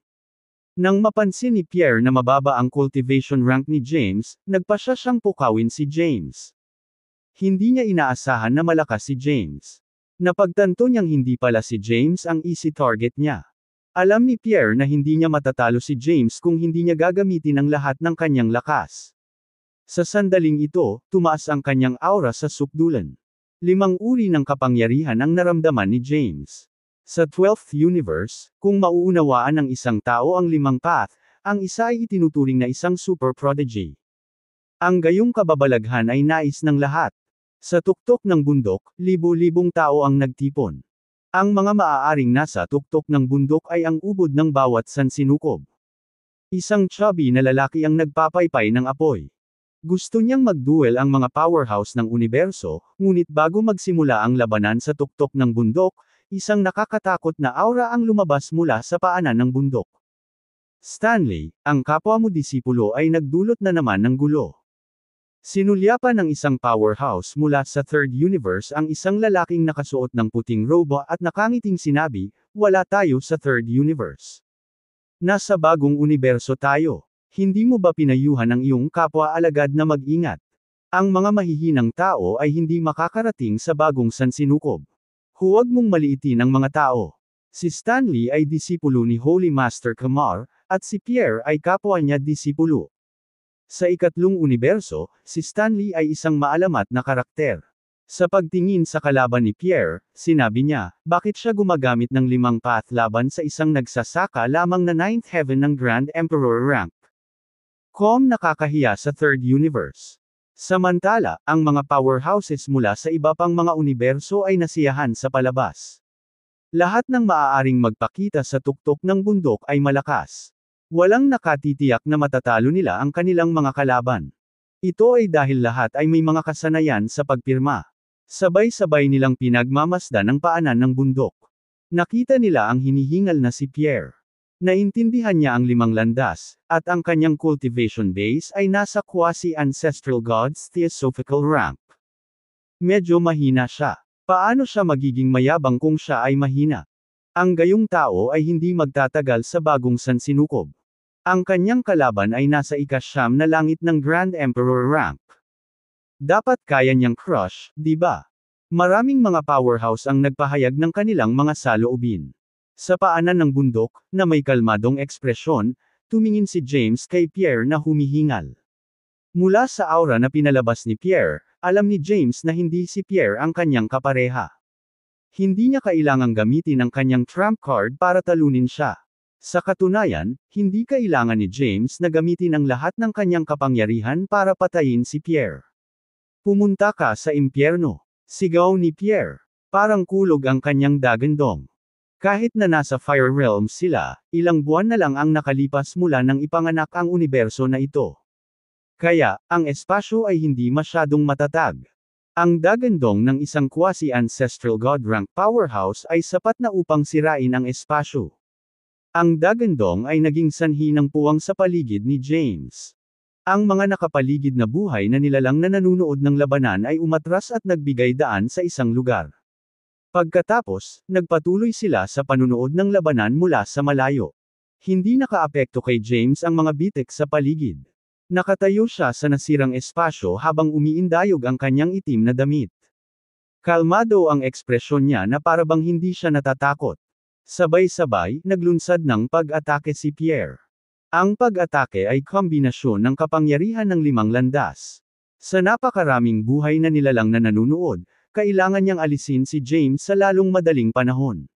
Nang mapansin ni Pierre na mababa ang cultivation rank ni James, nagpasya siyang pukawin si James. Hindi niya inaasahan na malakas si James. Napagtanto niyang hindi pala si James ang easy target niya. Alam ni Pierre na hindi niya matatalo si James kung hindi niya gagamitin ang lahat ng kanyang lakas. Sa sandaling ito, tumaas ang kanyang aura sa sukdulan. 5 uri ng kapangyarihan ang naramdaman ni James. Sa 12th universe, kung mauunawaan ng isang tao ang 5 path, ang isa ay itinuturing na isang super prodigy. Ang gayong kababalaghan ay nais ng lahat. Sa tuktok ng bundok, libo-libong tao ang nagtipon. Ang mga maaaring nasa tuktok ng bundok ay ang ubod ng bawat sansinukob. Isang chubby na lalaki ang nagpapaypay ng apoy. Gusto niyang magduel ang mga powerhouse ng universo, ngunit bago magsimula ang labanan sa tuktok ng bundok, isang nakakatakot na aura ang lumabas mula sa paanan ng bundok. Stanley, ang kapwa mo disipulo ay nagdulot na naman ng gulo. Sinulyapan ng isang powerhouse mula sa third universe ang isang lalaking nakasuot ng puting roba at nakangiting sinabi, wala tayo sa third universe. Nasa bagong universo tayo. Hindi mo ba pinayuhan ang iyong kapwa alagad na mag-ingat? Ang mga mahihinang tao ay hindi makakarating sa bagong sansinukob. Huwag mong maliitin ang mga tao. Si Stanley ay disipulo ni Holy Master Kamar, at si Pierre ay kapwa niya disipulo. Sa ikatlong universo, si Stanley ay isang maalamat na karakter. Sa pagtingin sa kalaban ni Pierre, sinabi niya, bakit siya gumagamit ng 5 path laban sa isang nagsasaka lamang na 9th heaven ng Grand Emperor rank? Nakakahiya sa Third Universe. Samantala, ang mga powerhouses mula sa iba pang mga universo ay nasiyahan sa palabas. Lahat ng maaaring magpakita sa tuktok ng bundok ay malakas. Walang nakatitiyak na matatalo nila ang kanilang mga kalaban. Ito ay dahil lahat ay may mga kasanayan sa pagpirma. Sabay-sabay nilang pinagmamasdan ang paanan ng bundok. Nakita nila ang hinihingal na si Pierre. Naintindihan niya ang 5 landas, at ang kanyang cultivation base ay nasa quasi-ancestral god's theosophical rank. Medyo mahina siya. Paano siya magiging mayabang kung siya ay mahina? Ang gayong tao ay hindi magtatagal sa bagong sansinukob. Ang kanyang kalaban ay nasa ika-9 na langit ng Grand Emperor rank. Dapat kaya niyang crush, di ba? Maraming mga powerhouse ang nagpahayag ng kanilang mga saloobin. Sa paanan ng bundok, na may kalmadong ekspresyon, tumingin si James kay Pierre na humihingal. Mula sa aura na pinalabas ni Pierre, alam ni James na hindi si Pierre ang kanyang kapareha. Hindi niya kailangang gamitin ang kanyang trump card para talunin siya. Sa katunayan, hindi kailangan ni James na gamitin ang lahat ng kanyang kapangyarihan para patayin si Pierre. Pumunta ka sa impyerno. Sigaw ni Pierre. Parang kulog ang kanyang dagandong. Kahit na nasa Fire Realm sila, ilang buwan na lang ang nakalipas mula nang ipanganak ang universo na ito. Kaya, ang espasyo ay hindi masyadong matatag. Ang dagandong ng isang quasi-ancestral god rank powerhouse ay sapat na upang sirain ang espasyo. Ang dagandong ay naging sanhi ng puwang sa paligid ni James. Ang mga nakapaligid na buhay na nilalang na nanunood ng labanan ay umatras at nagbigay daan sa isang lugar. Pagkatapos, nagpatuloy sila sa panunood ng labanan mula sa malayo. Hindi nakaapekto kay James ang mga bitik sa paligid. Nakatayo siya sa nasirang espasyo habang umiindayog ang kanyang itim na damit. Kalmado ang ekspresyon niya na parabang hindi siya natatakot. Sabay-sabay, naglunsad ng pag-atake si Pierre. Ang pag-atake ay kombinasyon ng kapangyarihan ng 5 landas. Sa napakaraming buhay na nilalang na nanunood, kailangan niyang alisin si James sa lalong madaling panahon.